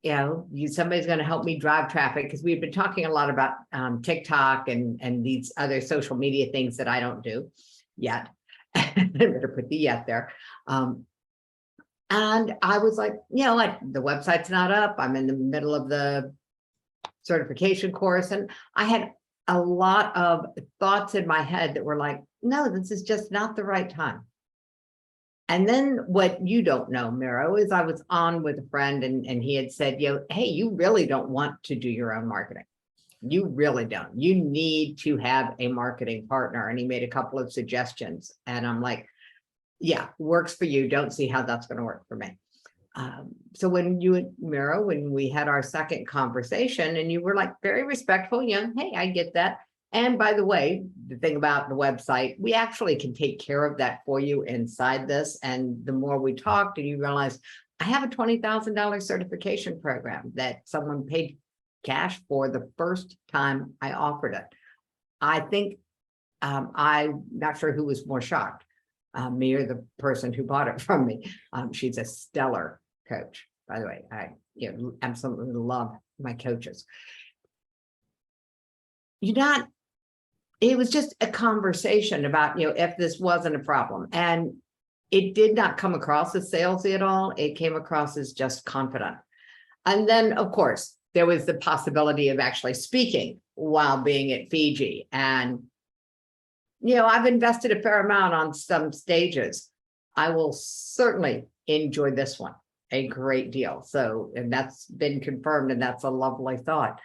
D: Somebody's going to help me drive traffic, because we've been talking a lot about TikTok and these other social media things that I don't do yet. I better put the yet there. And I was like, what? The website's not up. I'm in the middle of the certification course, and I had a lot of thoughts in my head that were like, no, this is just not the right time. And then what you don't know, Miro, is I was on with a friend, and he had said, hey, you really don't want to do your own marketing. You really don't. You need to have a marketing partner. And he made a couple of suggestions. And I'm like, yeah, works for you. Don't see how that's going to work for me. So when you and Miro, when we had our second conversation, and you were like very respectful, hey, I get that. And by the way, the thing about the website, we actually can take care of that for you inside this. And the more we talked, and you realize I have a $20,000 certification program that someone paid cash for the first time I offered it. I think I'm not sure who was more shocked, me or the person who bought it from me. She's a stellar coach, by the way. I absolutely love my coaches. It was just a conversation about, if this wasn't a problem. And it did not come across as salesy at all. It came across as just confident. And then, of course, there was the possibility of actually speaking while being at Fiji. And, I've invested a fair amount on some stages. I will certainly enjoy this one a great deal. So, and that's been confirmed, and that's a lovely thought.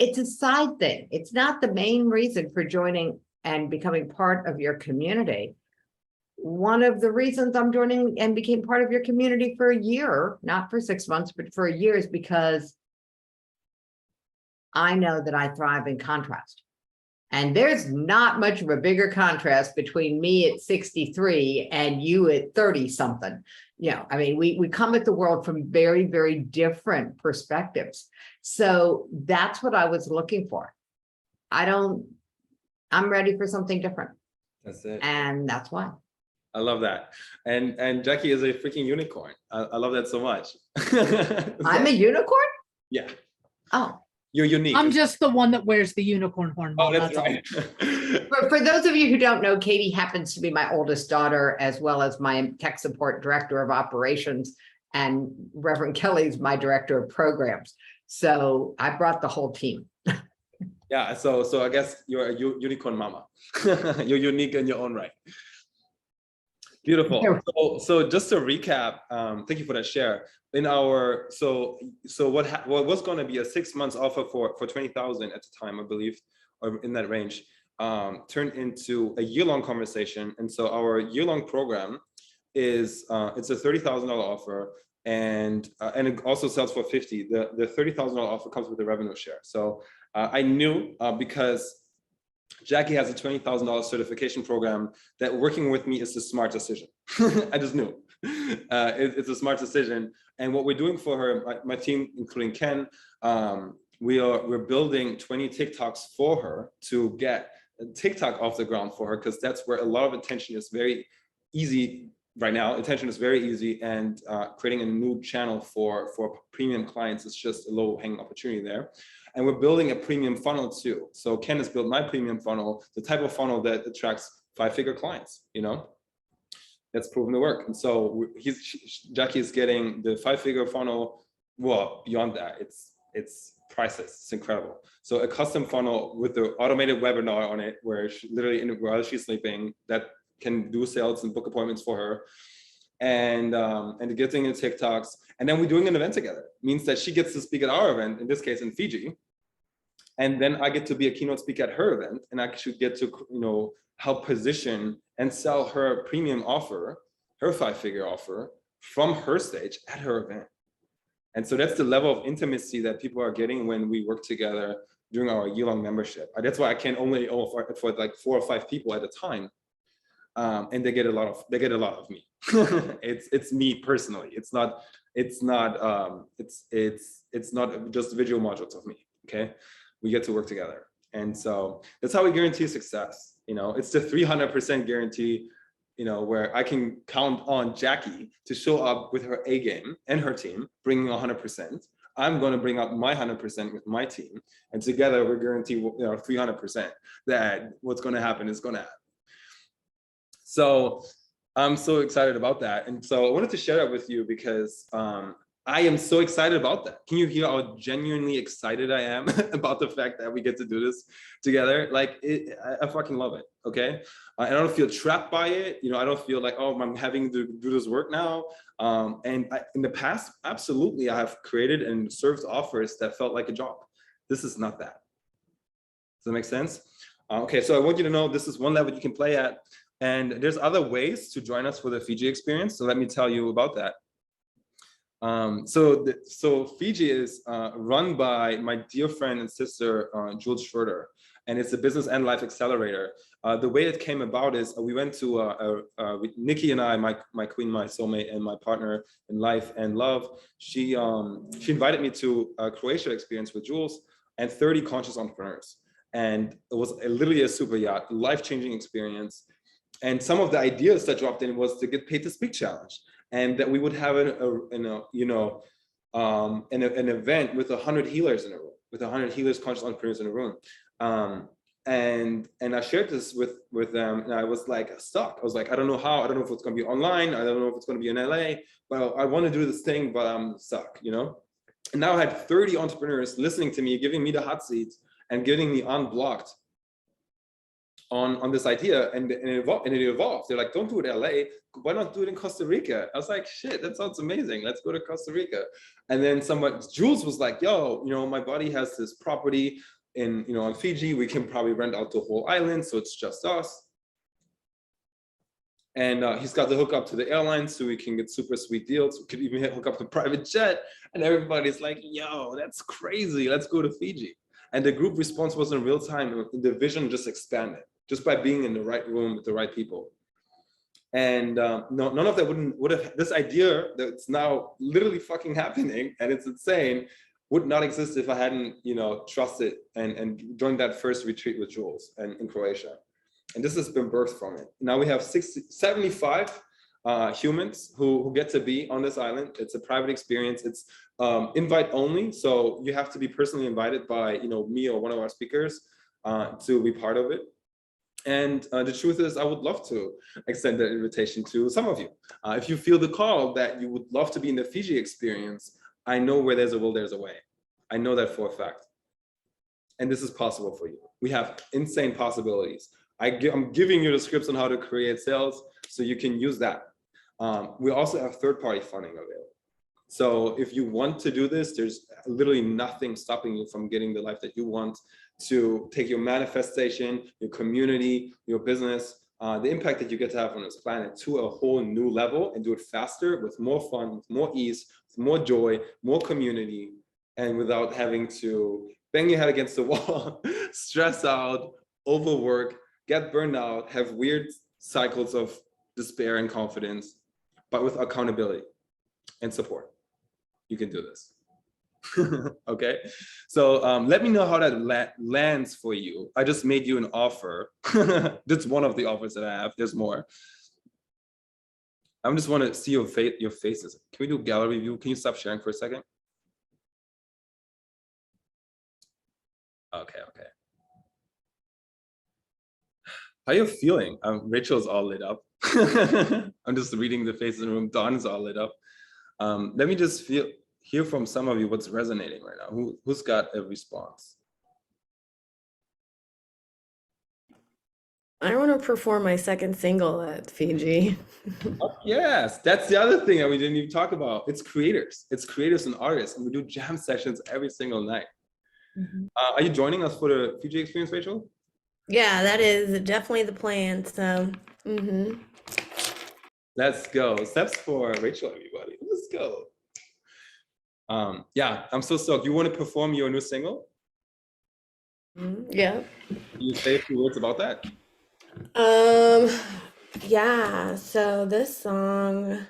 D: It's a side thing. It's not the main reason for joining and becoming part of your community. One of the reasons I'm joining and became part of your community for a year, not for 6 months, but for a year, is because I know that I thrive in contrast. And there's not much of a bigger contrast between me at 63 and you at 30 something. We come at the world from very, very different perspectives. So that's what I was looking for. I'm ready for something different.
A: That's it.
D: And that's why.
A: I love that. And Jackie is a freaking unicorn. I love that so much.
D: I'm a unicorn?
A: Yeah.
D: Oh.
A: You're unique.
H: I'm just the one that wears the unicorn horn.
A: Oh,
H: Mom,
A: that's
H: all.
A: right.
D: For those of you who don't know, Katie happens to be my oldest daughter, as well as my tech support director of operations, and Reverend Kelly's my director of programs. So I brought the whole team.
A: Yeah, so I guess you're a unicorn mama. You're unique in your own right. Beautiful. So just to recap, thank you for that share. In our what was going to be a 6 months offer for 20,000 at the time, I believe, or in that range, turned into a year-long conversation. And so our year-long program is it's a $30,000 offer, and it also sells for 50. The $30,000 offer comes with a revenue share. So I knew because Jackie has a $20,000 certification program that working with me is a smart decision. I just knew it's a smart decision. And what we're doing for her, my team, including Ken, we're building 20 TikToks for her to get TikTok off the ground for her, because that's where a lot of attention is very easy right now. Attention is very easy, and creating a new channel for premium clients is just a low-hanging opportunity there. And we're building a premium funnel too. So Ken has built my premium funnel, the type of funnel that attracts 5-figure clients, that's proven to work. And so Jackie is getting the 5-figure funnel. Well, beyond that, it's priceless. It's incredible. So a custom funnel with the automated webinar on it, where she literally, while she's sleeping, that can do sales and book appointments for her. And getting into TikToks. And then we're doing an event together. Means that she gets to speak at our event, in this case in Fiji. And then I get to be a keynote speaker at her event, and I should get to help position and sell her premium offer, her 5-figure offer, from her stage at her event. And so that's the level of intimacy that people are getting when we work together during our year-long membership. That's why I can only offer for like 4 or 5 people at a time. And they get a lot of me. It's me personally. It's it's not just visual modules of me, okay? We get to work together. And so that's how we guarantee success. You know, it's the 300% guarantee, you know, where I can count on Jackie to show up with her A game and her team, bringing 100%. I'm going to bring up my 100% with my team. And together we're guaranteed, you know, 300% that what's going to happen is going to happen. So I'm so excited about that. And so I wanted to share that with you because I am so excited about that. Can you hear how genuinely excited I am about the fact that we get to do this together? Like, I fucking love it, okay? I don't feel trapped by it. You know, I don't feel like, oh, I'm having to do this work now. In the past, absolutely, I have created and served offers that felt like a job. This is not that. Does that make sense? Okay, so I want you to know this is one level you can play at. And there's other ways to join us for the Fiji experience. So let me tell you about that. So Fiji is run by my dear friend and sister, Jules Schroeder, and it's a business and life accelerator. The way it came about is we went to, Nikki and I, my queen, my soulmate, and my partner in life and love. She invited me to a Croatia experience with Jules and 30 conscious entrepreneurs. And it was literally a super yacht, life-changing experience. And some of the ideas that dropped in was to get paid to speak challenge, and that we would have an event with 100 healers in a room, with 100 healers, conscious entrepreneurs in a room. And I shared this with them, and I was like stuck. I was like, I don't know how. I don't know if it's going to be online. I don't know if it's going to be in LA. But I want to do this thing, but I'm stuck. You know. And now I had 30 entrepreneurs listening to me, giving me the hot seats, and getting me unblocked on this idea, and it evolved. They're like, don't do it in LA, why not do it in Costa Rica? I was like, shit, that sounds amazing, let's go to Costa Rica. And then Jules was like, yo, you know, my buddy has this property in, you know, on Fiji, we can probably rent out the whole island, so it's just us. And he's got the hookup to the airline, so we can get super sweet deals. We could even hook up the private jet, and everybody's like, yo, that's crazy, let's go to Fiji. And the group response was in real time, and the vision just expanded, just by being in the right room with the right people. And none of that would have, this idea that's now literally fucking happening, and it's insane, would not exist if I hadn't, you know, trusted and joined that first retreat with Jules in Croatia. And this has been birthed from it. Now we have 75 humans who get to be on this island. It's a private experience. It's invite only. So you have to be personally invited by, you know, me or one of our speakers to be part of it. And the truth is, I would love to extend that invitation to some of you. If you feel the call that you would love to be in the Fiji experience, I know where there's a will, there's a way. I know that for a fact. And this is possible for you. We have insane possibilities. I'm giving you the scripts on how to create sales so you can use that. We also have third-party funding available. So if you want to do this, there's literally nothing stopping you from getting the life that you want, to take your manifestation, your community, your business, the impact that you get to have on this planet to a whole new level, and do it faster, with more fun, with more ease, with more joy, more community, and without having to bang your head against the wall, stress out, overwork, get burned out, have weird cycles of despair and confidence, but with accountability and support. You can do this. Okay, so let me know how that lands for you. I just made you an offer. That's one of the offers that I have. There's more. I just want to see your faces. Can we do gallery view? Can you stop sharing for a second? Okay. How are you feeling? Rachel's all lit up. I'm just reading the faces in the room. Dawn's all lit up. Let me just hear from some of you what's resonating right now. Who's got a response?
I: I want to perform my second single at Fiji.
A: Oh, yes, that's the other thing that we didn't even talk about. It's creators and artists, and we do jam sessions every single night.
I: Mhm.
A: Are you joining us for the Fiji experience, Rachel?
I: Yeah, that is definitely the plan. So,
A: Let's go. Steps for Rachel, everybody. Let's go. Yeah, I'm so stoked. You want to perform your new single?
I: Yeah.
A: Can you say a few words about that?
I: Yeah. So this song,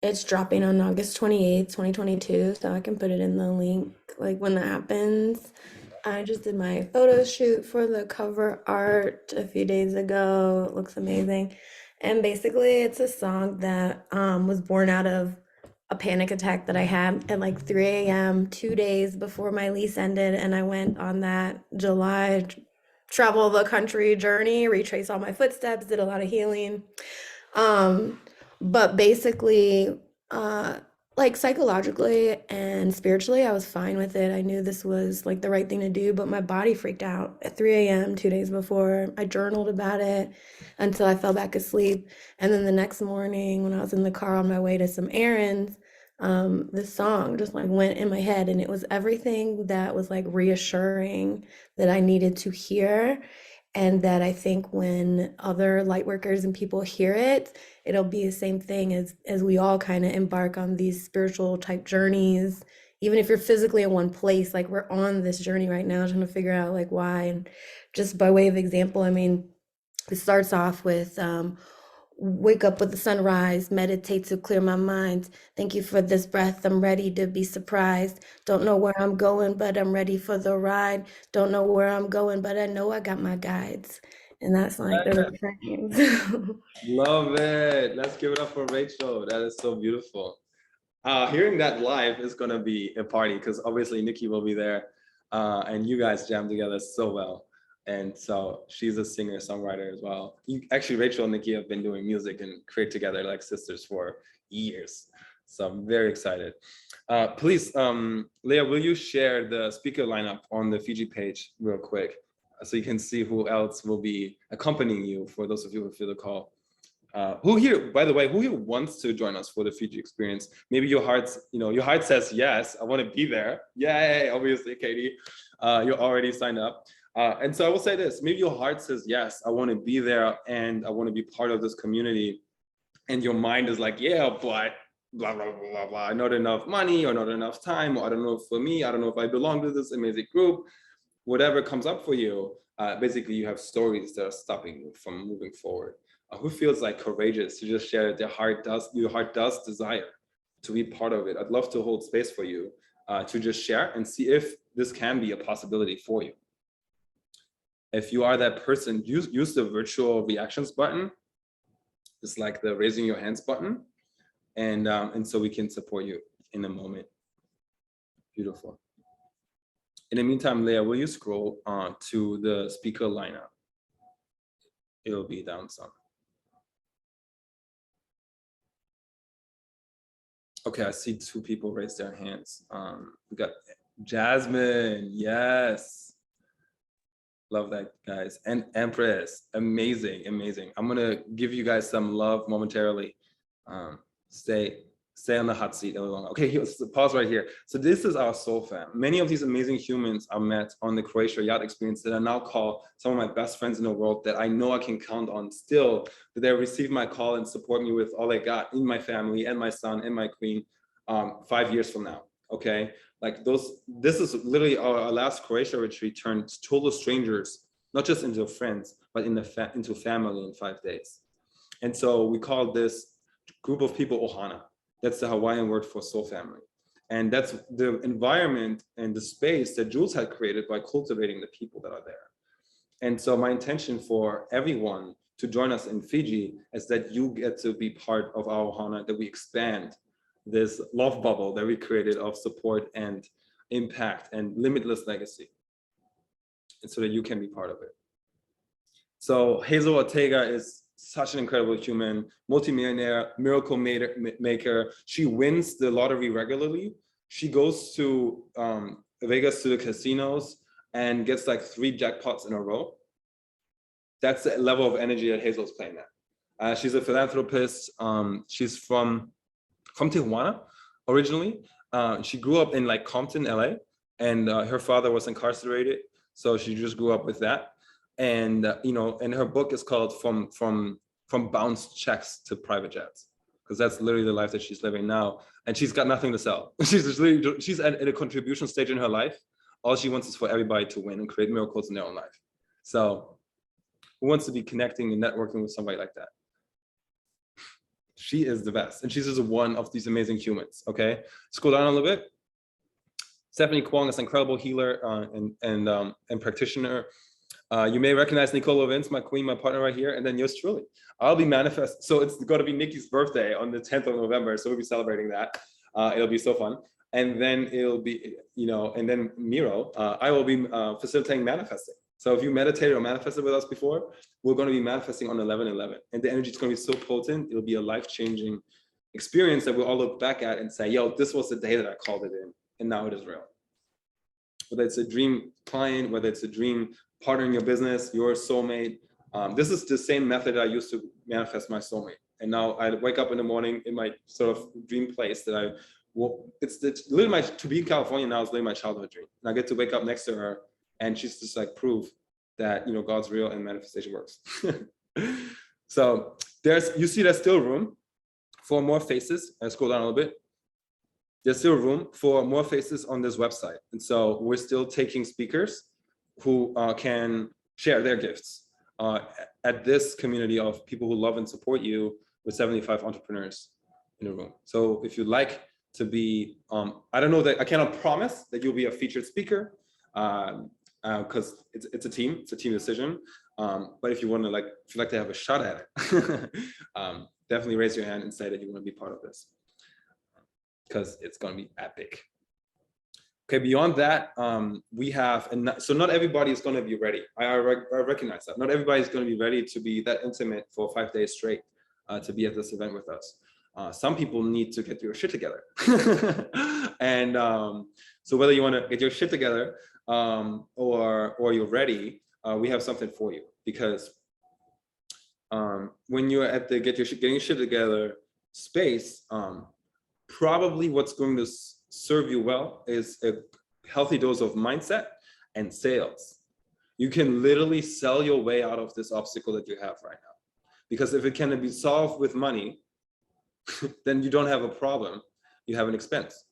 I: it's dropping on August 28th, 2022. So I can put it in the links. like when that happens. I just did my photo shoot for the cover art a few days ago. It looks amazing. And basically, it's a song that was born out of a panic attack that I had at like 3 a.m., 2 days before my lease ended. And I went on that July travel the country journey, retrace all my footsteps, did a lot of healing. But basically, uh, like psychologically and spiritually, I was fine with it. I knew this was like the right thing to do, but my body freaked out at 3 a.m., 2 days before. I journaled about it until I fell back asleep. And then the next morning, when I was in the car on my way to some errands, this song just like went in my head, and it was everything that was like reassuring that I needed to hear. And that I think when other light workers and people hear it, it'll be the same thing as we all kind of embark on these spiritual type journeys. Even if you're physically in one place, like we're on this journey right now, trying to figure out like why. And just by way of example, I mean, it starts off with wake up with the sunrise, meditate to clear my mind. Thank you for this breath. I'm ready to be surprised. Don't know where I'm going, but I'm ready for the ride. Don't know where I'm going, but I know I got my guides. And that's like the refrains.
A: Love it. Let's give it up for Rachel. That is so beautiful. Hearing that live is gonna be a party because obviously Nikki will be there, and you guys jam together so well. And so she's a singer songwriter as well. Actually, Rachel and Nikki have been doing music and create together like sisters for years. So I'm very excited. Please, Leah, will you share the speaker lineup on the Fiji page real quick so you can see who else will be accompanying you for those of you who feel the call. Who here, by the way, who here wants to join us for the Fiji experience? Maybe your heart's, your heart says yes, I want to be there. Yay, obviously, Katie, you're already signed up. And so I will say this, maybe your heart says yes, I want to be there and I want to be part of this community. And your mind is like, yeah, but blah, blah, blah, blah, blah, not enough money or not enough time, or I don't know for me, I don't know if I belong to this amazing group. Whatever comes up for you, basically you have stories that are stopping you from moving forward. Who feels like courageous to just share that your heart does desire to be part of it? I'd love to hold space for you to just share and see if this can be a possibility for you. If you are that person, use the virtual reactions button. It's like the raising your hands button. And so we can support you in a moment. Beautiful. In the meantime, Leah, will you scroll to the speaker lineup? It'll be down some. Okay, I see 2 people raise their hands. We got Jasmine, yes. Love that, guys. And Empress, amazing, amazing. I'm gonna give you guys some love momentarily. Stay on the hot seat a little longer. Okay, here's the pause right here. So this is our soul fam. Many of these amazing humans I met on the Croatia yacht experience that I now call some of my best friends in the world that I know I can count on still, that they receive my call and support me with all I got in my family and my son and my queen 5 years from now, okay? Like this is literally our last Croatia retreat turned total strangers, not just into friends, but into family in 5 days. And so we call this group of people Ohana. That's the Hawaiian word for soul family. And that's the environment and the space that Jules had created by cultivating the people that are there. And so my intention for everyone to join us in Fiji is that you get to be part of our Ohana, that we expand this love bubble that we created of support and impact and limitless legacy. And so that you can be part of it. So Hazel Ortega is such an incredible human, multimillionaire, miracle maker. She wins the lottery regularly. She goes to Vegas to the casinos and gets like 3 jackpots in a row. That's the level of energy that Hazel's playing at. She's a philanthropist. She's from Tijuana originally. She grew up in like Compton, LA, and her father was incarcerated. So she just grew up with that. And and her book is called From Bounced Checks to Private Jets, because that's literally the life that she's living now. And she's got nothing to sell. She's at a contribution stage in her life. All she wants is for everybody to win and create miracles in their own life. So who wants to be connecting and networking with somebody like that? She is the best. And she's just one of these amazing humans, okay? Scroll down a little bit. Stephanie Kwong is an incredible healer and practitioner. You may recognize Nicole Vince, my queen, my partner right here, and then yours truly. I'll be manifest. So it's going to be Nikki's birthday on the 10th of November. So we'll be celebrating that. It'll be so fun. And then it'll be, and then Miro, I will be facilitating manifesting. So if you meditated or manifested with us before, we're going to be manifesting on 11/11. And the energy is going to be so potent. It'll be a life-changing experience that we'll all look back at and say, yo, this was the day that I called it in. And now it is real. Whether it's a dream client, whether it's a dream partner in your business, your soulmate. This is the same method I used to manifest my soulmate. And now I wake up in the morning in my sort of dream place that it's literally my, to be in California now is literally my childhood dream. And I get to wake up next to her and she's just like proof that, God's real and manifestation works. So you see there's still room for more faces. I scroll down a little bit. There's still room for more faces on this website. And so we're still taking speakers who can share their gifts at this community of people who love and support you with 75 entrepreneurs in the room. So if you'd like to be, I don't know that I cannot promise that you'll be a featured speaker because it's a team decision. But if you want to if you'd like to have a shot at it, definitely raise your hand and say that you want to be part of this, because it's going to be epic. Okay, beyond that, we have, so not everybody is going to be ready. I recognize that. Not everybody is going to be ready to be that intimate for 5 days straight to be at this event with us. Some people need to get your shit together. And so whether you want to get your shit together or you're ready, we have something for you. Because when you're at the getting your shit together space, probably what's going to serve you well is a healthy dose of mindset and sales. You can literally sell your way out of this obstacle that you have right now. Because if it can be solved with money, then you don't have a problem, you have an expense.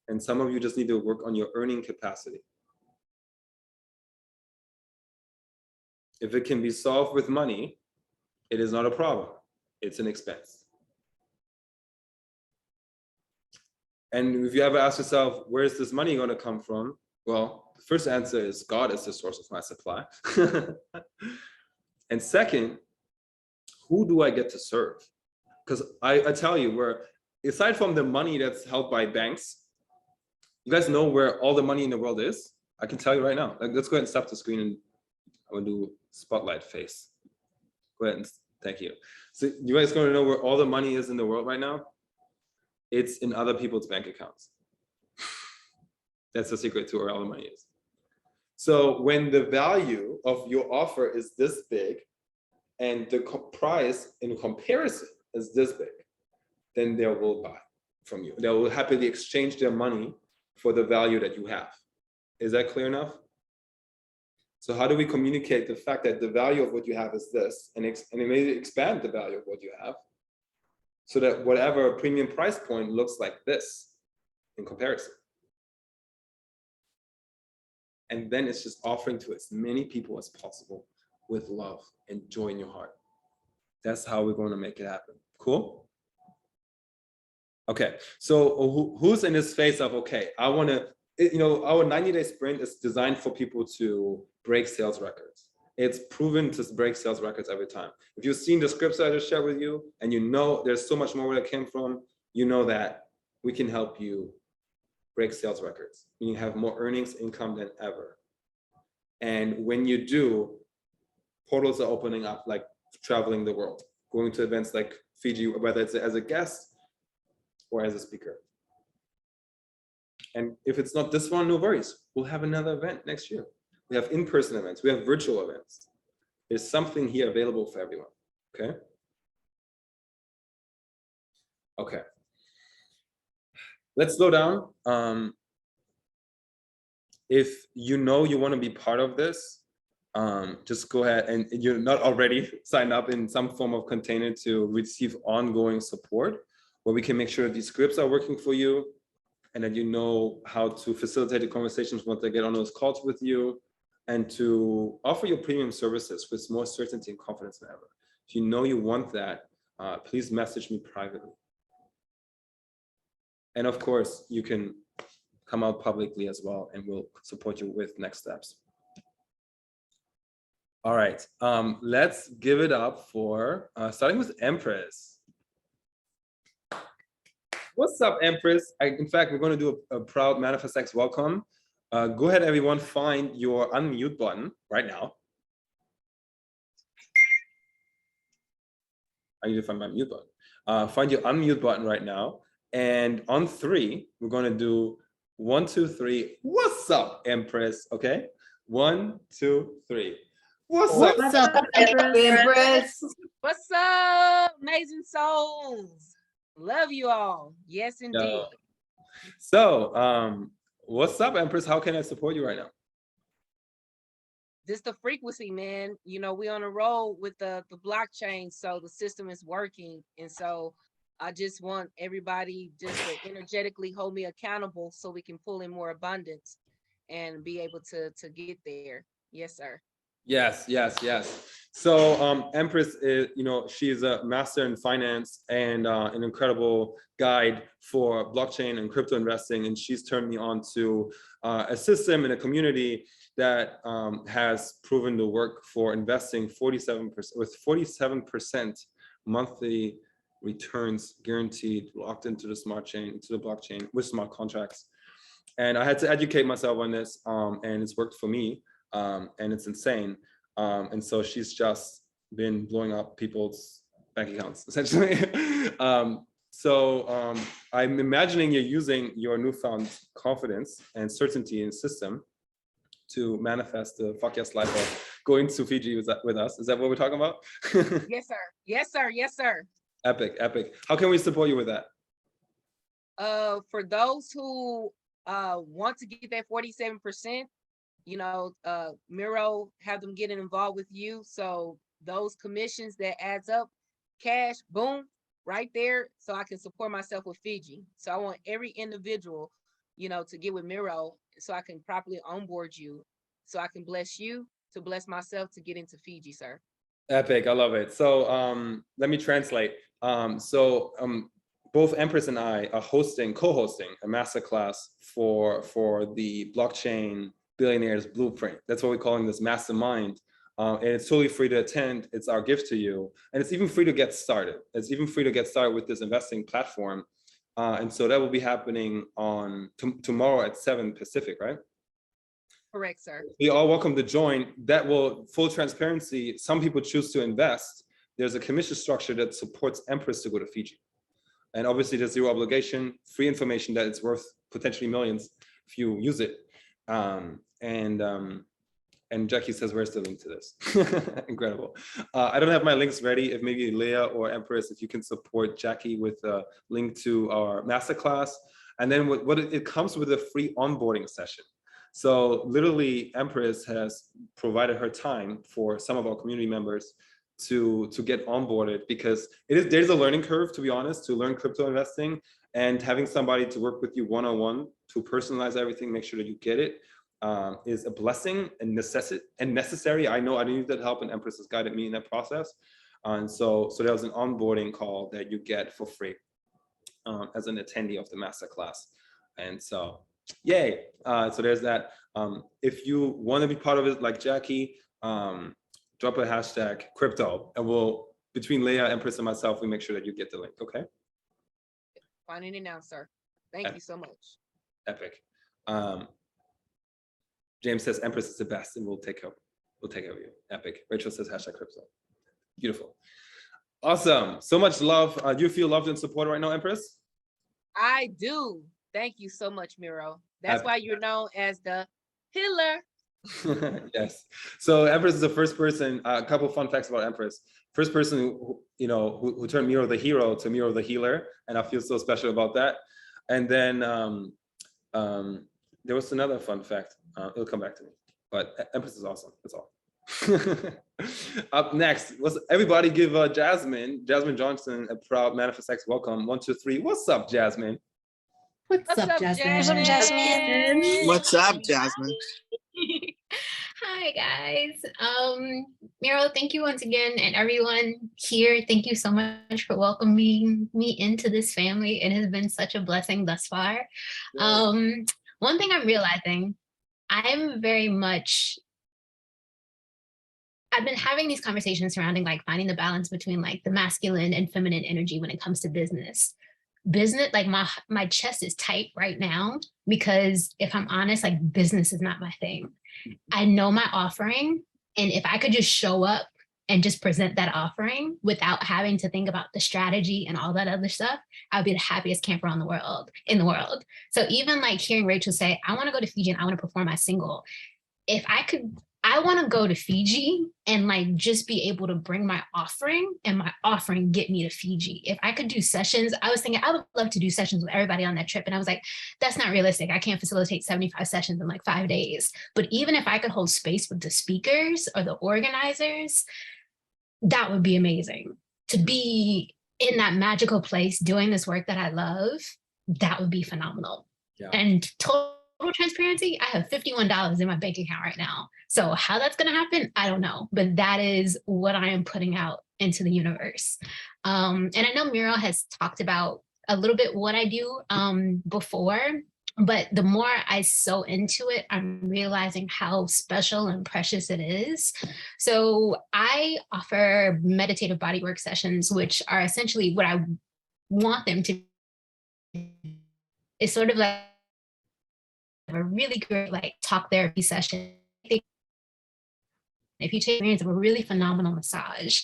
A: And some of you just need to work on your earning capacity. If it can be solved with money, it is not a problem, it's an expense. And if you ever ask yourself, where's this money going to come from? Well, the first answer is God is the source of my supply. And second, who do I get to serve? Because I tell you, aside from the money that's held by banks, you guys know where all the money in the world is? I can tell you right now. Let's go ahead and stop the screen and I'm going to do spotlight face. Go ahead and thank you. So you guys going to know where all the money is in the world right now? It's in other people's bank accounts. That's the secret to where all the money is. So when the value of your offer is this big and the price in comparison is this big, then they will buy from you. They will happily exchange their money for the value that you have. Is that clear enough? So how do we communicate the fact that the value of what you have is this, and it may expand the value of what you have, so that whatever premium price point looks like this in comparison. And then it's just offering to as many people as possible with love and joy in your heart. That's how we're going to make it happen. Cool? Okay, so who's in this phase of, okay, I want to, our 90-day sprint is designed for people to break sales records. It's proven to break sales records every time. If you've seen the scripts that I just shared with you, and there's so much more where that came from, you know that we can help you break sales records. You have more earnings, income than ever. And when you do, portals are opening up, like traveling the world, going to events like Fiji, whether it's as a guest or as a speaker. And if it's not this one, no worries. We'll have another event next year. We have in-person events. We have virtual events. There's something here available for everyone, okay? Okay. Let's slow down. If you know you want to be part of this, just go ahead, and you're not already signed up in some form of container to receive ongoing support, where we can make sure these scripts are working for you and that you know how to facilitate the conversations once they get on those calls with you, and to offer your premium services with more certainty and confidence than ever. If you know you want that, please message me privately. And of course, you can come out publicly as well, and we'll support you with next steps. All right, let's give it up for starting with Empress. What's up, Empress? In fact, we're going to do a proud ManifestX welcome. Go ahead, everyone, find your unmute button right now. I need to find my mute button. Find your unmute button right now. And on 3, we're going to do 1, 2, 3. What's up, Empress? Okay. 1, 2, 3. What's up?
D: Empress?
J: What's up, amazing souls? Love you all. Yes, indeed.
A: Yo. So, what's up, Empress? How can I support you right now?
J: This the frequency, man. You know, we on a roll with the blockchain, so the system is working. And so I just want everybody just to energetically hold me accountable so we can pull in more abundance and be able to get there. Yes, sir.
A: Yes, yes, yes. So Empress is, you know, she is a master in finance and an incredible guide for blockchain and crypto investing. And she's turned me on to a system and a community that has proven to work for investing 47% with 47% monthly returns guaranteed, locked into the smart chain, into the blockchain with smart contracts. And I had to educate myself on this, and it's worked for me. And it's insane. And so she's just been blowing up people's bank accounts, essentially. So I'm imagining you're using your newfound confidence and certainty in the system to manifest the fuck yes life of going to Fiji with us. Is that what we're talking about?
J: Yes, sir. Yes, sir. Yes, sir.
A: Epic, epic. How can we support you with that?
J: For those who want to get that 47%, you know, Miro, have them getting involved with you. So those commissions that adds up, cash, boom, right there. So I can support myself with Fiji. So I want every individual, you know, to get with Miro so I can properly onboard you. So I can bless you to bless myself to get into Fiji, sir.
A: Epic, I love it. So let me translate. Both Empress and I are co-hosting a masterclass for the blockchain billionaires blueprint. That's what we're calling this mastermind. And it's totally free to attend. It's our gift to you. And it's even free to get started. It's even free to get started with this investing platform. And so that will be happening on tomorrow at 7 Pacific, right?
J: Correct, sir.
A: You're all welcome to join. That will, full transparency, some people choose to invest. There's a commission structure that supports Empress to go to Fiji. And obviously there's zero obligation, free information that it's worth potentially millions if you use it. And Jackie says, where's the link to this? Incredible. I don't have my links ready. If maybe Leah or Empress, if you can support Jackie with a link to our masterclass. And then it comes with a free onboarding session. So literally Empress has provided her time for some of our community members to get onboarded, because there's a learning curve, to be honest, to learn crypto investing, and having somebody to work with you one-on-one to personalize everything, make sure that you get it, is a blessing and necessary. I know I need that help, and Empress has guided me in that process. And so there was an onboarding call that you get for free as an attendee of the masterclass. And so, yay. So there's that. If you want to be part of it like Jackie, drop a hashtag crypto, and between Leah, Empress, and myself, we make sure that you get the link, okay?
J: Finding it now, sir. Thank you so much.
A: Epic. James says Empress is the best, and we'll take care of you. Epic. Rachel says hashtag crypto. Beautiful. Awesome. So much love. Do you feel loved and supported right now, Empress?
J: I do. Thank you so much, Miro. That's why you're known as the healer.
A: Yes. So Empress is the first person. A couple fun facts about Empress. First person who turned Miro the hero to Miro the healer, and I feel so special about that. And then there was another fun fact. It'll come back to me. But Empress is awesome. That's all. Up next, everybody give Jasmine Johnson a proud ManifestX welcome. 1, 2, 3. What's up, Jasmine?
H: What's up, Jasmine?
E: What's up, Jasmine?
K: What's up, Jasmine? Hi guys. Miro, thank you once again, and everyone here, thank you so much for welcoming me into this family. It has been such a blessing thus far. One thing I'm realizing, I'm very much I've been having these conversations surrounding like finding the balance between like the masculine and feminine energy when it comes to business. Business, like my chest is tight right now because if I'm honest, like business is not my thing. I know my offering, and if I could just show up and just present that offering without having to think about the strategy and all that other stuff, I would be the happiest camper in the world. So even like hearing Rachel say, I want to go to Fiji and I want to perform my single. If I could, I want to go to Fiji and like just be able to bring my offering and my offering get me to Fiji. If I could do sessions, I was thinking I would love to do sessions with everybody on that trip. And I was like, that's not realistic. I can't facilitate 75 sessions in like 5 days. But even if I could hold space with the speakers or the organizers, that would be amazing. To be in that magical place doing this work that I love, that would be phenomenal.
A: Yeah.
K: And total transparency, I have $51 in my bank account right now. So how that's going to happen, I don't know, but that is what I am putting out into the universe. And I know Muriel has talked about a little bit what I do before, but the more I sew into it, I'm realizing how special and precious it is. So I offer meditative bodywork sessions, which are essentially what I want them to be. It's sort of like a really great like talk therapy session. If you take experience of a really phenomenal massage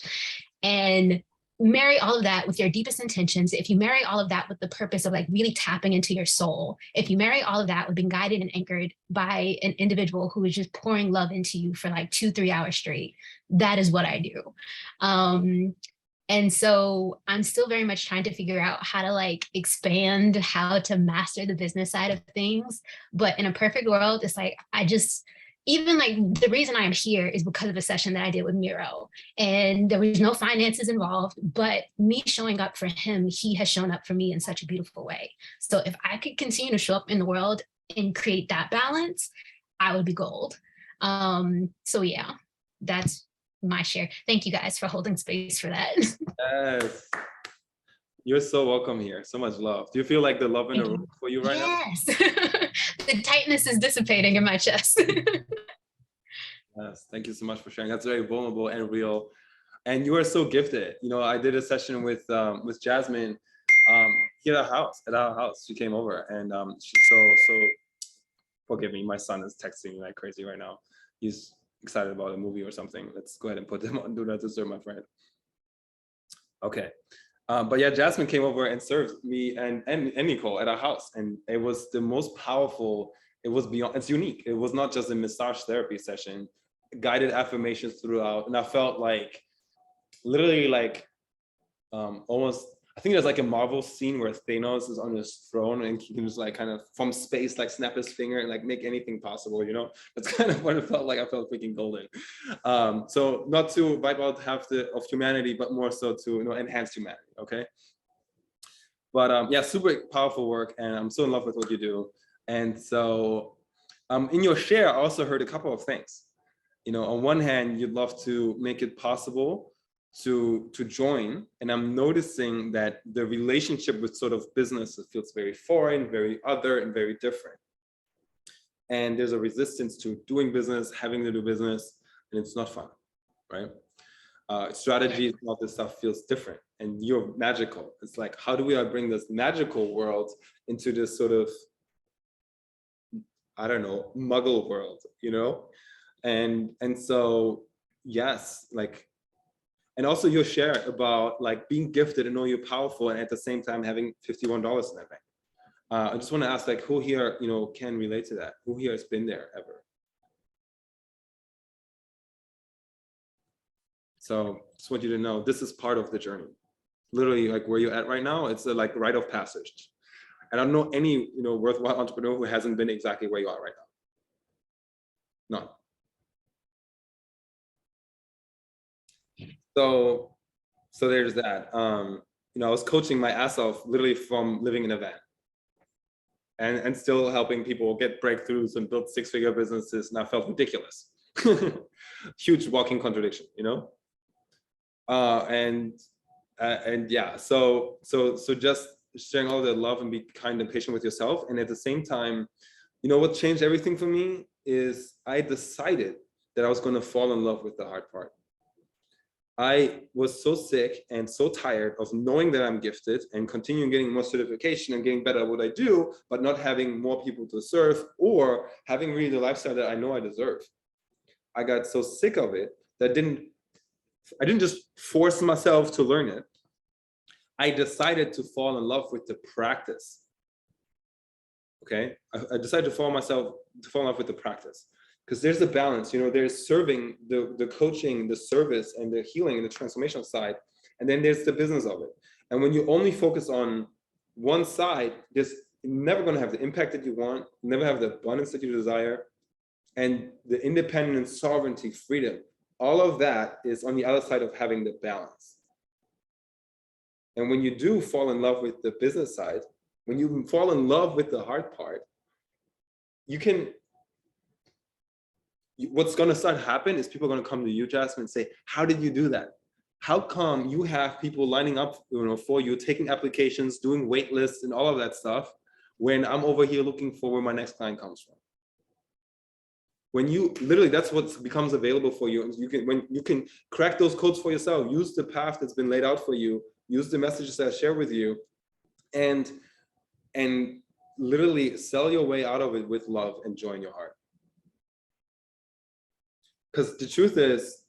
K: and marry all of that with your deepest intentions, if you marry all of that with the purpose of like really tapping into your soul, if you marry all of that with being guided and anchored by an individual who is just pouring love into you for like 2-3 hours straight, that is what I do. And so I'm still very much trying to figure out how to like expand, how to master the business side of things. But in a perfect world, it's like, even like the reason I am here is because of a session that I did with Miro, and there was no finances involved, but me showing up for him, he has shown up for me in such a beautiful way. So if I could continue to show up in the world and create that balance, I would be gold. So yeah, that's my share. Thank you guys for holding space for that.
A: Yes. You're so welcome here. So much love. Do you feel like the love in the room for you right now?
K: Yes. The tightness is dissipating in my chest.
A: Yes. Thank you so much for sharing. That's very vulnerable and real. And you are so gifted. You know, I did a session with Jasmine here at our house. She came over, and she's so forgive me. My son is texting me like crazy right now. He's excited about a movie or something. Let's go ahead and put them on Do Not Disturb, my friend. Okay. But yeah, Jasmine came over and served me and Nicole at our house. And it was the most powerful, it was beyond, it's unique. It was not just a massage therapy session, guided affirmations throughout. And I felt like, literally like almost, I think there's like a Marvel scene where Thanos is on his throne and he can just like kind of from space, like snap his finger and like make anything possible, you know? That's kind of what it felt like. I felt freaking golden. So not to wipe out half of humanity, but more so to, you know, enhance humanity, okay? But yeah, super powerful work, and I'm so in love with what you do. And so in your share, I also heard a couple of things. You know, on one hand, you'd love to make it possible to join, and I'm noticing that the relationship with sort of business, it feels very foreign, very other, and very different. And there's a resistance to doing business, having to do business, and it's not fun, right? Strategy, all this stuff feels different, and you're magical. It's like, how do we bring this magical world into this sort of, I don't know, muggle world, you know? And so, yes, like, and also your share about like being gifted and know you're powerful, and at the same time having $51 in that bank. I just want to ask, like, who here, you know, can relate to that? Who here has been there ever? So just want you to know, this is part of the journey. Literally, like where you're at right now, it's a like rite of passage. And I don't know any, you know, worthwhile entrepreneur who hasn't been exactly where you are right now. None. So there's that. You know, I was coaching my ass off literally from living in a van and still helping people get breakthroughs and build 6-figure businesses. And I felt ridiculous. Huge walking contradiction, you know? And yeah, so just sharing all the love and be kind and patient with yourself. And at the same time, you know what changed everything for me is I decided that I was going to fall in love with the hard part. I was so sick and so tired of knowing that I'm gifted and continuing getting more certification and getting better at what I do, but not having more people to serve or having really the lifestyle that I know I deserve. I got so sick of it that I didn't just force myself to learn it. I decided to fall in love with the practice. Okay, I decided to fall in love with the practice, because there's a balance. You know, there's serving, the coaching, the service, and the healing and the transformational side, and then there's the business of it. And when you only focus on one side, you're never going to have the impact that you want, never have the abundance that you desire, and the independence, sovereignty, freedom. All of that is on the other side of having the balance. And when you do fall in love with the business side, when you fall in love with the hard part, what's going to start happen is people are going to come to you, Jasmine, and say, how did you do that? How come you have people lining up, you know, for you, taking applications, doing wait lists and all of that stuff, when I'm over here looking for where my next client comes from? When you literally, that's what becomes available for you. When you can crack those codes for yourself, use the path that's been laid out for you, use the messages that I share with you, and literally sell your way out of it with love and joy in your heart. Because the truth is,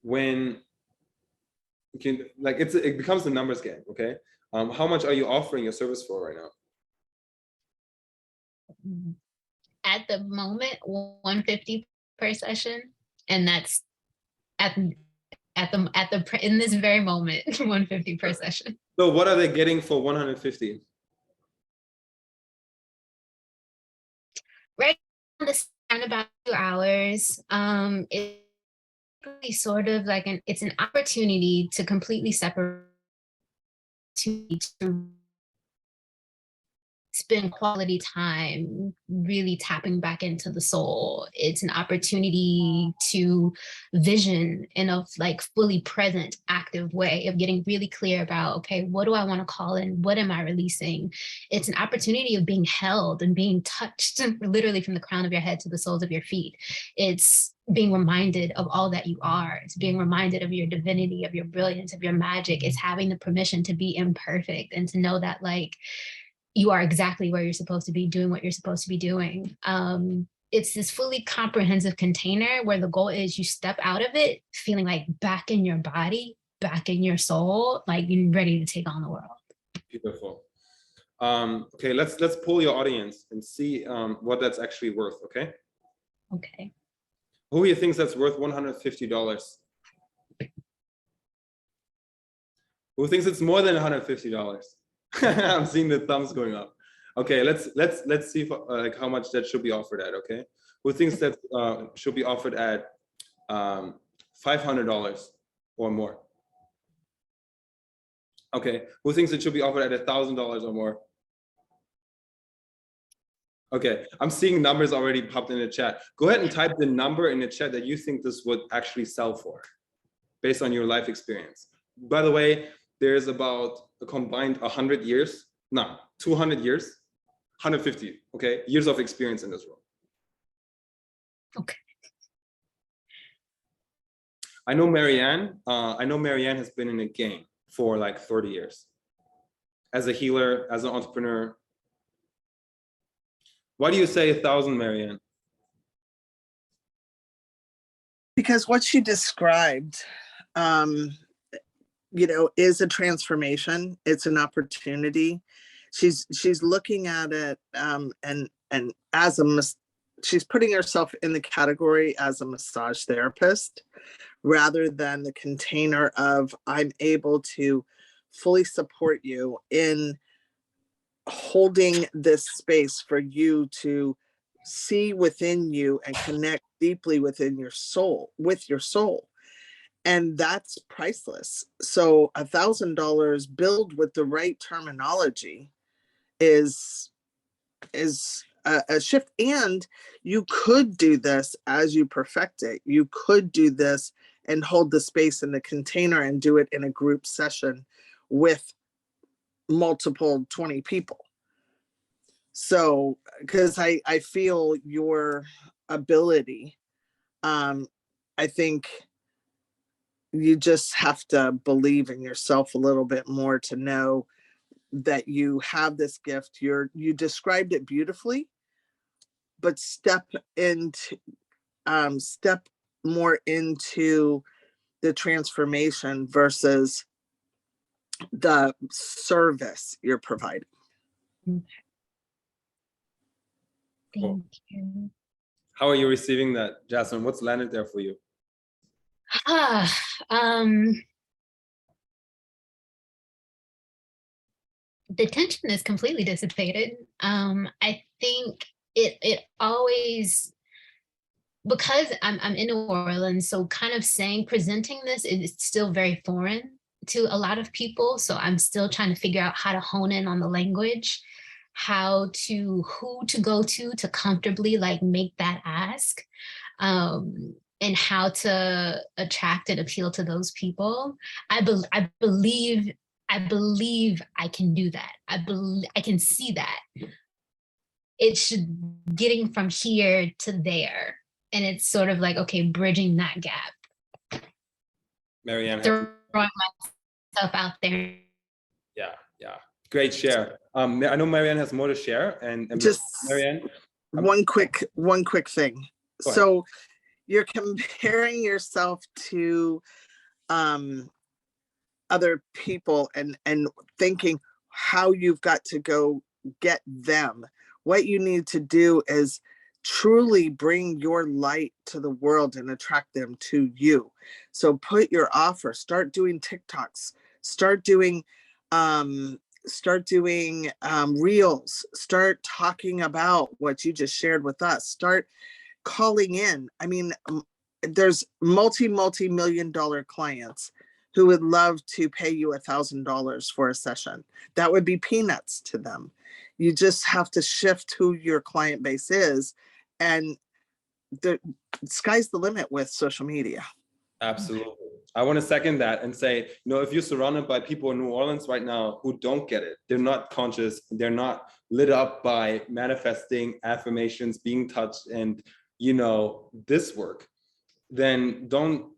A: when you can, like, it becomes a numbers game. Okay, how much are you offering your service for right now?
K: At the moment, 150 per session, and that's in this very moment, 150 per session.
A: So what are they getting for 150?
K: Right on the time, about 2 hours. It's really sort of like it's an opportunity to completely separate, to spend quality time really tapping back into the soul. It's an opportunity to vision in a like fully present, active way of getting really clear about, okay, what do I want to call in? What am I releasing? It's an opportunity of being held and being touched literally from the crown of your head to the soles of your feet. It's being reminded of all that you are. It's being reminded of your divinity, of your brilliance, of your magic. It's having the permission to be imperfect and to know that, like, you are exactly where you're supposed to be, doing what you're supposed to be doing. It's this fully comprehensive container where the goal is you step out of it feeling like back in your body, back in your soul, like you're ready to take on the world.
A: Beautiful. Okay, let's pull your audience and see what that's actually worth. Okay.
K: Okay.
A: Who here thinks that's worth $150? Who thinks it's more than $150? I'm seeing the thumbs going up. Okay, let's see if, like, how much that should be offered at. Okay, who thinks that should be offered at $500 or more? Okay, who thinks it should be offered at $1,000 or more? Okay, I'm seeing numbers already popped in the chat. Go ahead and type the number in the chat that you think this would actually sell for, based on your life experience. By the way, there's about a combined 200 years, 150, okay, years of experience in this world.
K: Okay.
A: I know Marianne has been in the game for like 30 years. As a healer, as an entrepreneur. Why do you say 1,000, Marianne?
L: Because what she described, you know, is a transformation. It's an opportunity. She's looking at it and as she's putting herself in the category as a massage therapist, rather than the container of I'm able to fully support you in holding this space for you to see within you and connect deeply within your soul, with your soul. And that's priceless. So $1,000 billed with the right terminology is a shift. And you could do this as you perfect it. You could do this and hold the space in the container and do it in a group session with multiple 20 people. So, because I feel your ability, I think you just have to believe in yourself a little bit more to know that you have this gift. You described it beautifully, but step more into the transformation versus the service you're providing.
K: Thank you.
A: How are you receiving that, Jasmine? What's landed there for you?
K: The tension is completely dissipated. I think it always, because I'm in New Orleans, so kind of presenting this is still very foreign to a lot of people. So I'm still trying to figure out how to hone in on the language, who to go to comfortably like make that ask, and how to attract and appeal to those people. I believe I can do that. I can see that. It's getting from here to there. And it's sort of like, okay, bridging that gap.
A: Marianne.
K: Throwing myself out there.
A: Yeah. Great share. I know Marianne has more to share, and
L: Just
A: Marianne.
L: One quick thing. So you're comparing yourself to other people and thinking how you've got to go get them. What you need to do is truly bring your light to the world and attract them to you. So put your offer, start doing TikToks, start doing reels, start talking about what you just shared with us, start calling in. I mean, there's multi-million-dollar clients who would love to pay you $1,000 for a session. That would be peanuts to them. You just have to shift who your client base is, and the sky's the limit with social media.
A: Absolutely. I want to second that and say, if you're surrounded by people in New Orleans right now who don't get it, they're not conscious, they're not lit up by manifesting affirmations, being touched, and this work, then don't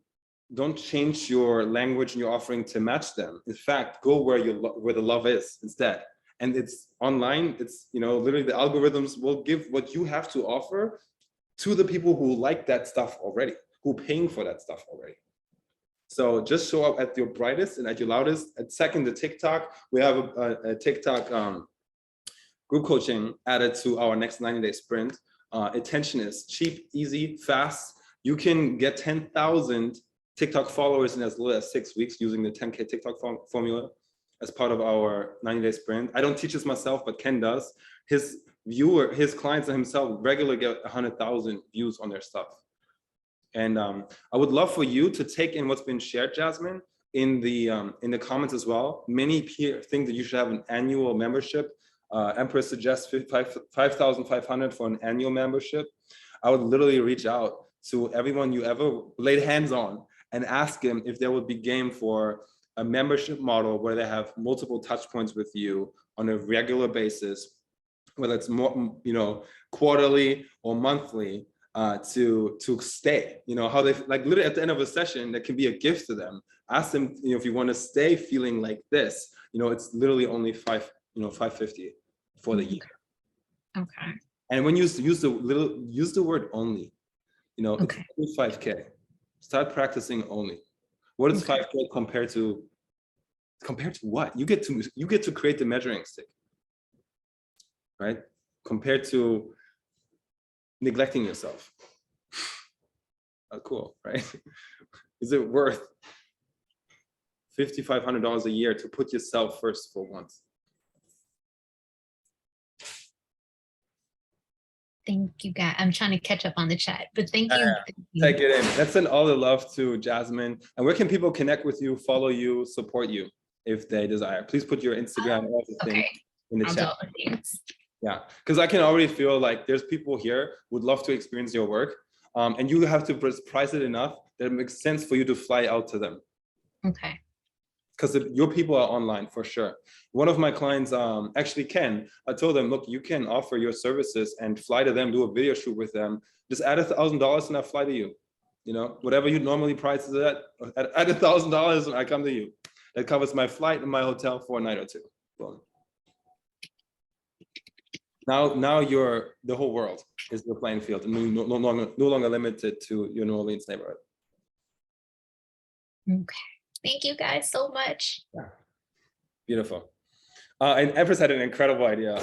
A: change your language and your offering to match them. In fact, go where the love is instead. And it's online. It's literally the algorithms will give what you have to offer to the people who like that stuff already, who are paying for that stuff already. So just show up at your brightest and at your loudest. And second, the TikTok, we have a TikTok group coaching added to our next 90-day sprint. Attention is cheap, easy, fast. You can get 10,000 TikTok followers in as little as 6 weeks using the 10K TikTok formula as part of our 90-day sprint. I don't teach this myself, but Ken does. His clients and himself regularly get 100,000 views on their stuff. And I would love for you to take in what's been shared, Jasmine, in the comments as well. Many think that you should have an annual membership. Empress suggests 5,500 for an annual membership. I would literally reach out to everyone you ever laid hands on and ask them if there would be game for a membership model where they have multiple touch points with you on a regular basis, whether it's more, quarterly or monthly, to stay. How they like literally at the end of a session that can be a gift to them. Ask them, if you want to stay feeling like this, it's literally only $550 for the year.
K: Okay.
A: And when you use the word only,
K: Okay.
A: it's only 5K. Start practicing only. What is 5K compared to what? You get to create the measuring stick, right? Compared to neglecting yourself. Oh, cool, right? Is it worth $5,500 a year to put yourself first for once?
K: Thank you, guys. I'm trying to catch up on the chat, but thank you.
A: Take it in. Let's send all the love to Jasmine. And where can people connect with you, follow you, support you if they desire? Please put your Instagram and everything in the chat. Yeah, because I can already feel like there's people here who would love to experience your work, and you have to price it enough that it makes sense for you to fly out to them.
K: Okay.
A: Because your people are online for sure. One of my clients, actually Ken, I told them, look, you can offer your services and fly to them, do a video shoot with them. Just add $1,000 and I fly to you. You know, whatever you normally price it at $1,000 and I come to you. That covers my flight and my hotel for a night or two. Boom. Now you're the whole world is your playing field, and no longer limited to your New Orleans neighborhood.
K: Okay. Thank you guys so much.
A: Yeah. Beautiful. And Empress had an incredible idea.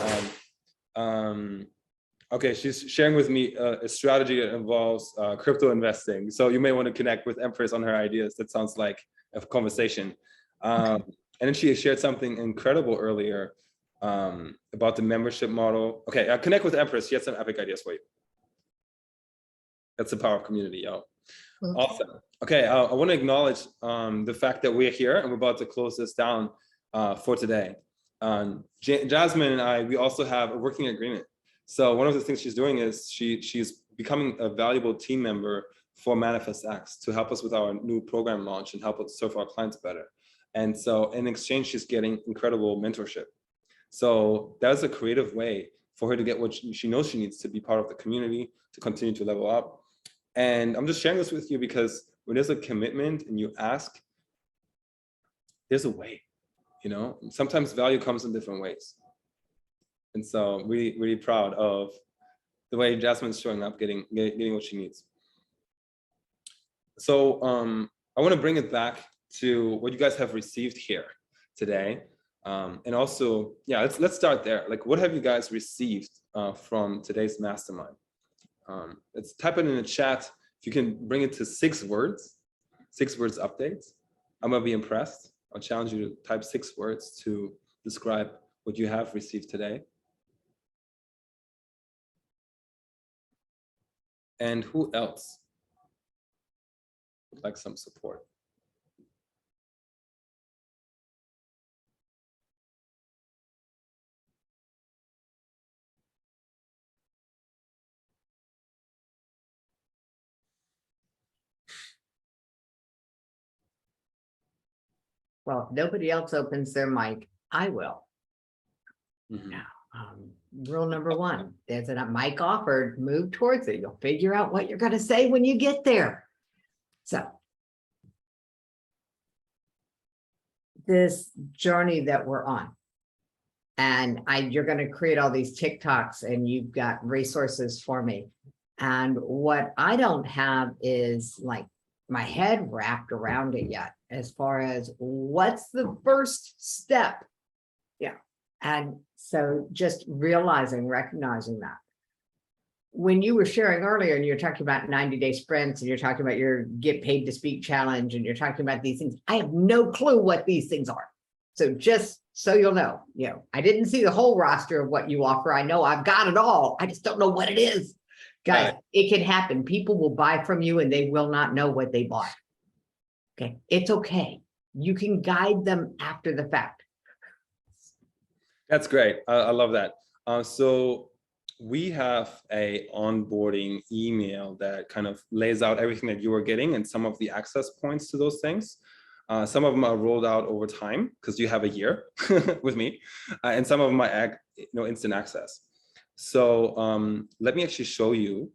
A: Okay, she's sharing with me a strategy that involves crypto investing. So you may want to connect with Empress on her ideas. That sounds like a conversation. And then she shared something incredible earlier about the membership model. Okay, connect with Empress. She had some epic ideas for you. That's the power of community, yo.
K: Okay.
A: Awesome. Okay, I want to acknowledge the fact that we're here and we're about to close this down for today. Jasmine and I, we also have a working agreement. So one of the things she's doing is she's becoming a valuable team member for Manifest X to help us with our new program launch and help us serve our clients better. And so in exchange, she's getting incredible mentorship. So that's a creative way for her to get what she knows she needs to be part of the community, to continue to level up. And I'm just sharing this with you because when there's a commitment and you ask, there's a way, you know, sometimes value comes in different ways. And so really, really proud of the way Jasmine's showing up, getting what she needs. So I want to bring it back to what you guys have received here today. And also, yeah, let's start there. Like, what have you guys received from today's mastermind? Let's type it in the chat. If you can bring it to 6 words updates, I'm gonna be impressed. I'll challenge you to type 6 words to describe what you have received today. And who else would like some support?
D: Well, if nobody else opens their mic, I will.
A: Mhm.
D: Rule number 1, there's a mic offered, move towards it. You'll figure out what you're going to say when you get there. So this journey that we're on, and you're going to create all these TikToks and you've got resources for me. And what I don't have is like my head wrapped around it yet, as far as what's the first step. Yeah. And so just recognizing that. When you were sharing earlier and you're talking about 90-day sprints and you're talking about your get paid to speak challenge and you're talking about these things, I have no clue what these things are. So just so you'll know, I didn't see the whole roster of what you offer. I know I've got it all. I just don't know what it is. Guys, it can happen. People will buy from you and they will not know what they bought. Okay, it's okay. You can guide them after the fact.
A: That's great. I love that. So we have a onboarding email that kind of lays out everything that you are getting and some of the access points to those things. Some of them are rolled out over time because you have a year with me, and some of them are instant access. So let me actually show you.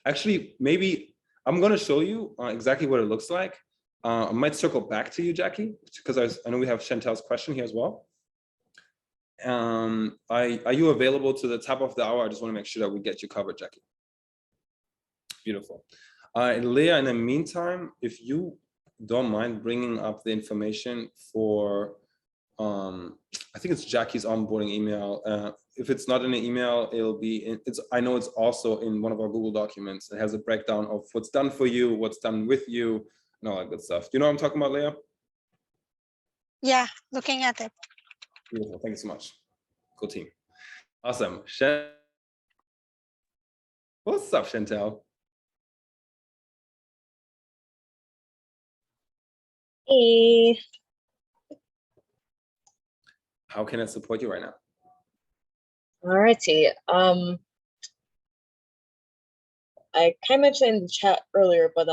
A: Actually, maybe I'm going to show you exactly what it looks like. I might circle back to you, Jackie, because I know we have Chantel's question here as well. Are you available to the top of the hour? I just want to make sure that we get you covered, Jackie. Beautiful. Leah, in the meantime, if you don't mind bringing up the information for, I think it's Jackie's onboarding email. If it's not in the email, it'll be I know it's also in one of our Google documents. It has a breakdown of what's done for you, what's done with you, and all that good stuff. Do you know what I'm talking about, Leah?
E: Yeah, looking at it.
A: Beautiful. Thank you so much. Cool team. Awesome. What's up, Chantel?
M: Hey.
A: How can I support you right now?
M: Alrighty. I kind of mentioned in the chat earlier, but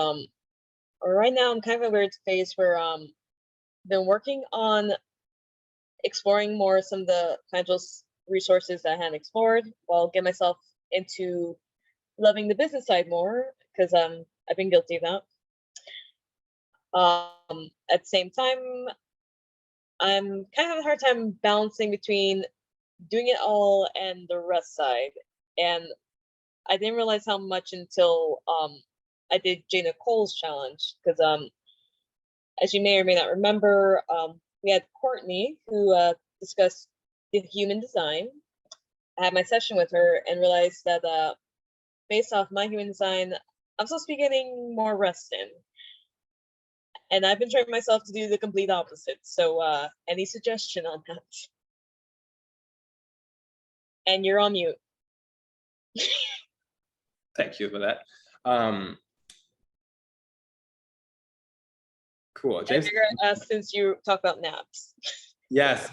M: right now I'm kind of in a weird phase where been working on exploring more some of the financial resources that I hadn't explored, while getting myself into loving the business side more, because I've been guilty of that. At the same time, I'm kind of having a hard time balancing between doing it all and the rest side. And I didn't realize how much until I did Jana Cole's challenge, because as you may or may not remember, we had Courtney who discussed the human design. I had my session with her and realized that based off my human design, I'm supposed to be getting more rest in. And I've been training myself to do the complete opposite. So any suggestion on that? And you're on mute.
A: Thank you for that. Cool. James?
M: I figure since you talk about naps.
A: Yes.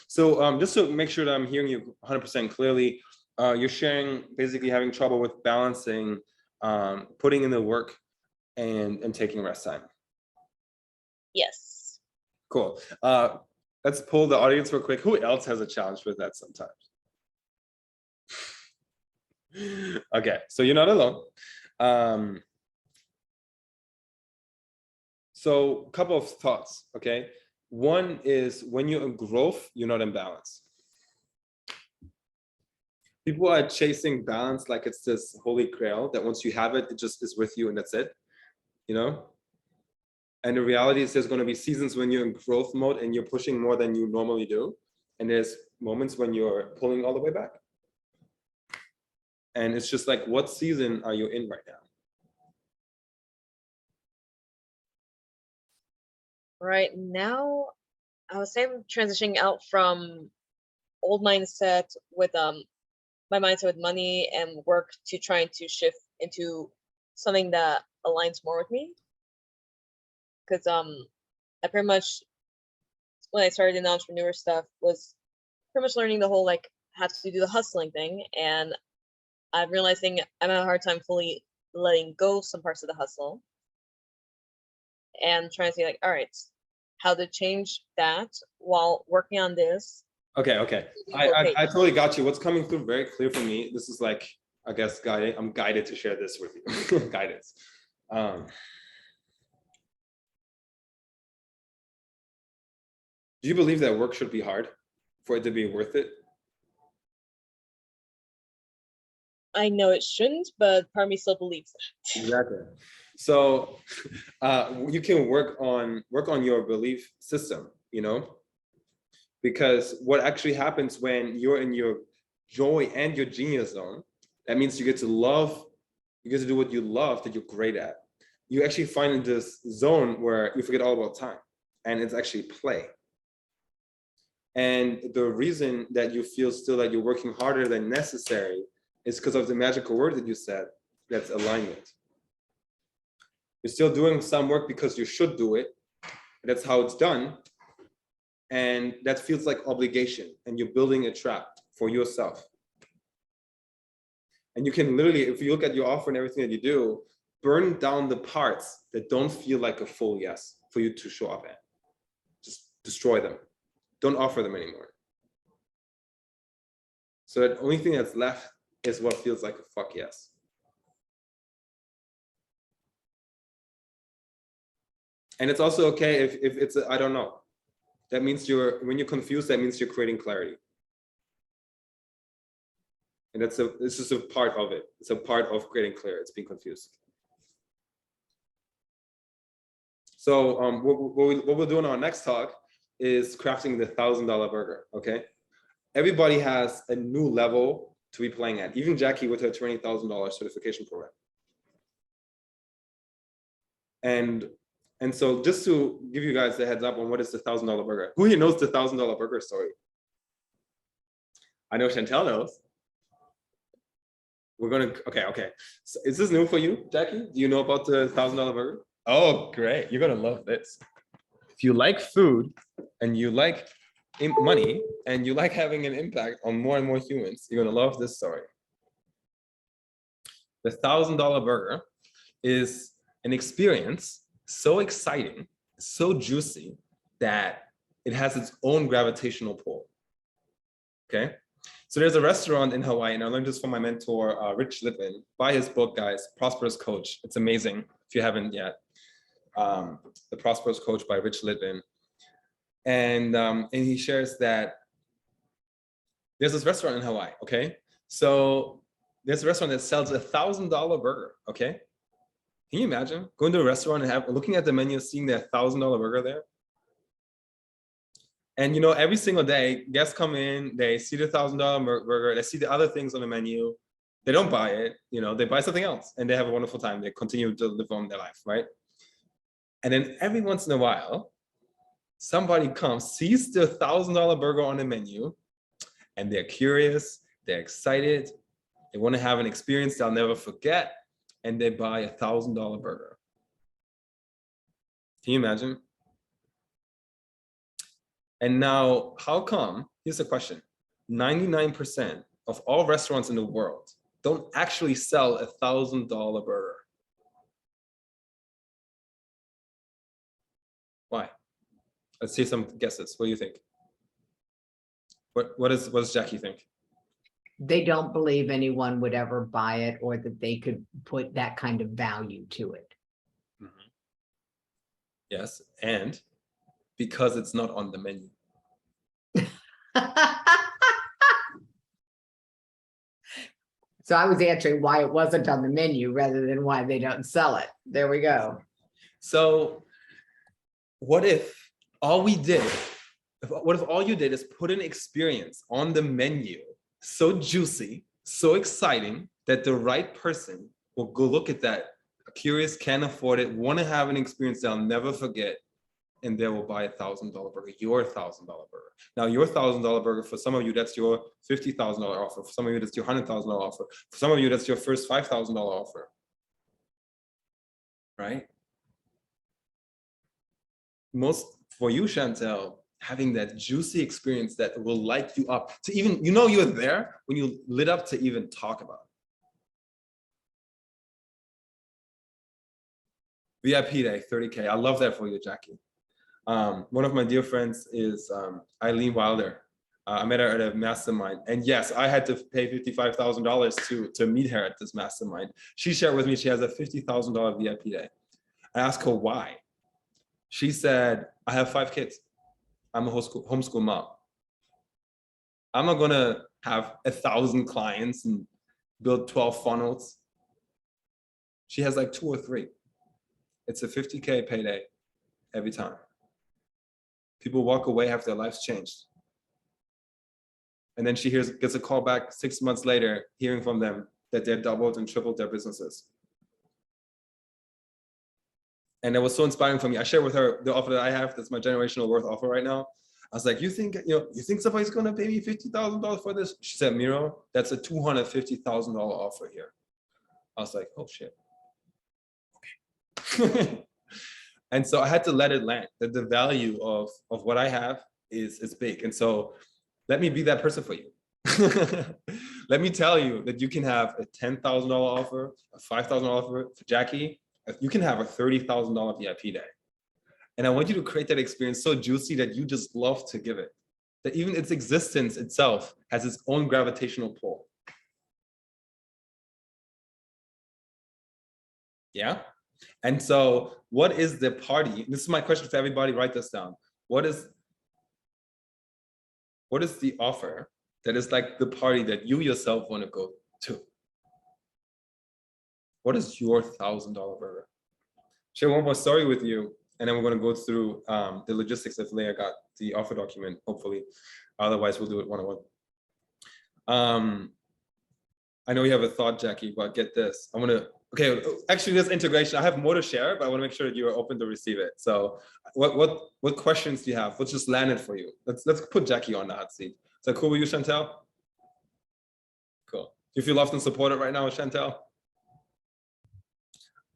A: So just to make sure that I'm hearing you 100% clearly, you're sharing basically having trouble with balancing putting in the work and taking rest time.
M: Yes.
A: Cool. Let's pull the audience real quick. Who else has a challenge with that sometimes? Okay, so you're not alone. So a couple of thoughts, okay? One is when you're in growth, you're not in balance. People are chasing balance like it's this holy grail that once you have it, it just is with you and that's it, you know? And the reality is there's going to be seasons when you're in growth mode and you're pushing more than you normally do. And there's moments when you're pulling all the way back. And it's just like, what season are you in right now?
M: Right now, I would say I'm transitioning out from old mindset with my mindset with money and work to trying to shift into something that aligns more with me. Because I pretty much, when I started in entrepreneur stuff, was pretty much learning the whole like how to do the hustling thing, and I'm realizing I'm having a hard time fully letting go some parts of the hustle, and trying to see like, all right, how to change that while working on this.
A: Okay. I totally got you. What's coming through very clear for me, this is like, I guess, guided. I'm guided to share this with you. Guidance. Do you believe that work should be hard for it to be worth it?
M: I know it shouldn't, but part of me still believes that.
A: Exactly. So you can work on your belief system, you know, because what actually happens when you're in your joy and your genius zone, that means you get to do what you love that you're great at. You actually find in this zone where you forget all about time, and it's actually play. And the reason that you feel still that you're working harder than necessary is because of the magical word that you said, that's alignment. You're still doing some work because you should do it. That's how it's done. And that feels like obligation, and you're building a trap for yourself. And you can literally, if you look at your offer and everything that you do, burn down the parts that don't feel like a full yes for you to show up at. Just destroy them. Don't offer them anymore. So the only thing that's left is what feels like a fuck yes. And it's also okay if it's I don't know. That means when you're confused, that means you're creating clarity. And it's just a part of it. It's a part of creating clarity. It's being confused. So what we'll do in our next talk is crafting the $1,000 burger, okay? Everybody has a new level to be playing at, even Jackie with her $20,000 certification program. And so just to give you guys a heads up on what is the $1,000 burger. Who here knows the $1,000 burger story? I know Chantel knows. We're gonna, okay. So is this new for you, Jackie? Do you know about the $1,000 burger? Oh, great, you're gonna love this. If you like food and you like money and you like having an impact on more and more humans, you're gonna love this story. The $1,000 burger is an experience so exciting, so juicy that it has its own gravitational pull. Okay, so there's a restaurant in Hawaii, and I learned this from my mentor, Rich Litvin. Buy his book, guys, Prosperous Coach. It's amazing if you haven't yet. The Prosperous Coach by Rich Litvin. And he shares that there's this restaurant in Hawaii, okay? So there's a restaurant that sells a $1,000 burger, okay? Can you imagine going to a restaurant and looking at the menu, seeing that $1,000 burger there? And you know, every single day, guests come in, they see the $1,000 burger, they see the other things on the menu, they don't buy it, you know, they buy something else and they have a wonderful time. They continue to live on their life, right? And then every once in a while, somebody comes, sees the $1,000 burger on the menu, and they're curious, they're excited, they want to have an experience they'll never forget, and they buy a $1,000 burger. Can you imagine? And now, how come, here's the question, 99% of all restaurants in the world don't actually sell a $1,000 burger? Why? Let's see some guesses. What do you think? What does Jackie think?
D: They don't believe anyone would ever buy it or that they could put that kind of value to it.
A: Mm-hmm. Yes, and because it's not on the menu.
D: So I was answering why it wasn't on the menu rather than why they don't sell it. There we go.
A: So what if all we did, what if all you did is put an experience on the menu so juicy, so exciting that the right person will go look at that, curious, can't afford it, want to have an experience they'll never forget, and they will buy a $1,000 burger, your $1,000 burger. Now, your $1,000 burger, for some of you, that's your $50,000 offer. For some of you, that's your $100,000 offer. For some of you, that's your first $5,000 offer, right? Most, for you, Chantel, having that juicy experience that will light you up to even, you know, you're there when you lit up to even talk about it. VIP day, 30K. I love that for you, Jackie. One of my dear friends is Eileen Wilder. I met her at a mastermind. And yes, I had to pay $55,000 to meet her at this mastermind. She shared with me she has a $50,000 VIP day. I asked her why. She said, I have 5 kids. I'm a homeschool mom. I'm not gonna have 1,000 clients and build 12 funnels. She has like 2 or 3. It's a 50K payday every time. People walk away, have their lives changed. And then she gets a call back 6 months later, hearing from them that they're doubled and tripled their businesses. And it was so inspiring for me. I shared with her the offer that I have. That's my generational worth offer right now. I was like, you think somebody's gonna pay me $50,000 for this? She said, Miro, that's a $250,000 offer here. I was like, oh shit. Okay. And so I had to let it land, that the value of what I have is big. And so let me be that person for you. Let me tell you that you can have a $10,000 offer, a $5,000 offer for Jackie. You can have a $30,000 VIP day. And I want you to create that experience so juicy that you just love to give it. That even its existence itself has its own gravitational pull. Yeah? And so what is the party? This is my question for everybody, write this down. What is the offer that is like the party that you yourself want to go to? What is your $1,000 burger? Share one more story with you, and then we're going to go through the logistics if Leah got the offer document, hopefully. Otherwise, we'll do it one-on-one. I know you have a thought, Jackie, but get this. I want to, okay, actually there's integration. I have more to share, but I want to make sure that you are open to receive it. So what questions do you have? What's just landed for you? Let's put Jackie on the hot seat. Is that cool with you, Chantel? Cool. Do you feel loved and supported right now, Chantel?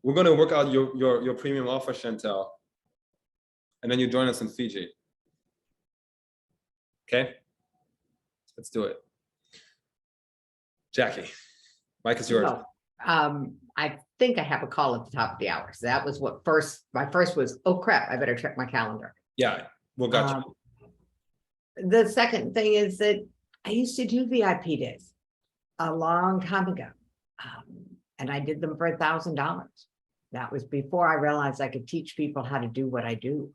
A: We're going to work out your premium offer, Chantel. And then you join us in Fiji. Okay, let's do it. Jackie, mic is yours.
D: Well, I think I have a call at the top of the hour. So that was what my first was, oh crap, I better check my calendar.
A: Yeah, we'll got you.
D: The second thing is that I used to do VIP days a long time ago. And I did them for $1,000. That was before I realized I could teach people how to do what I do.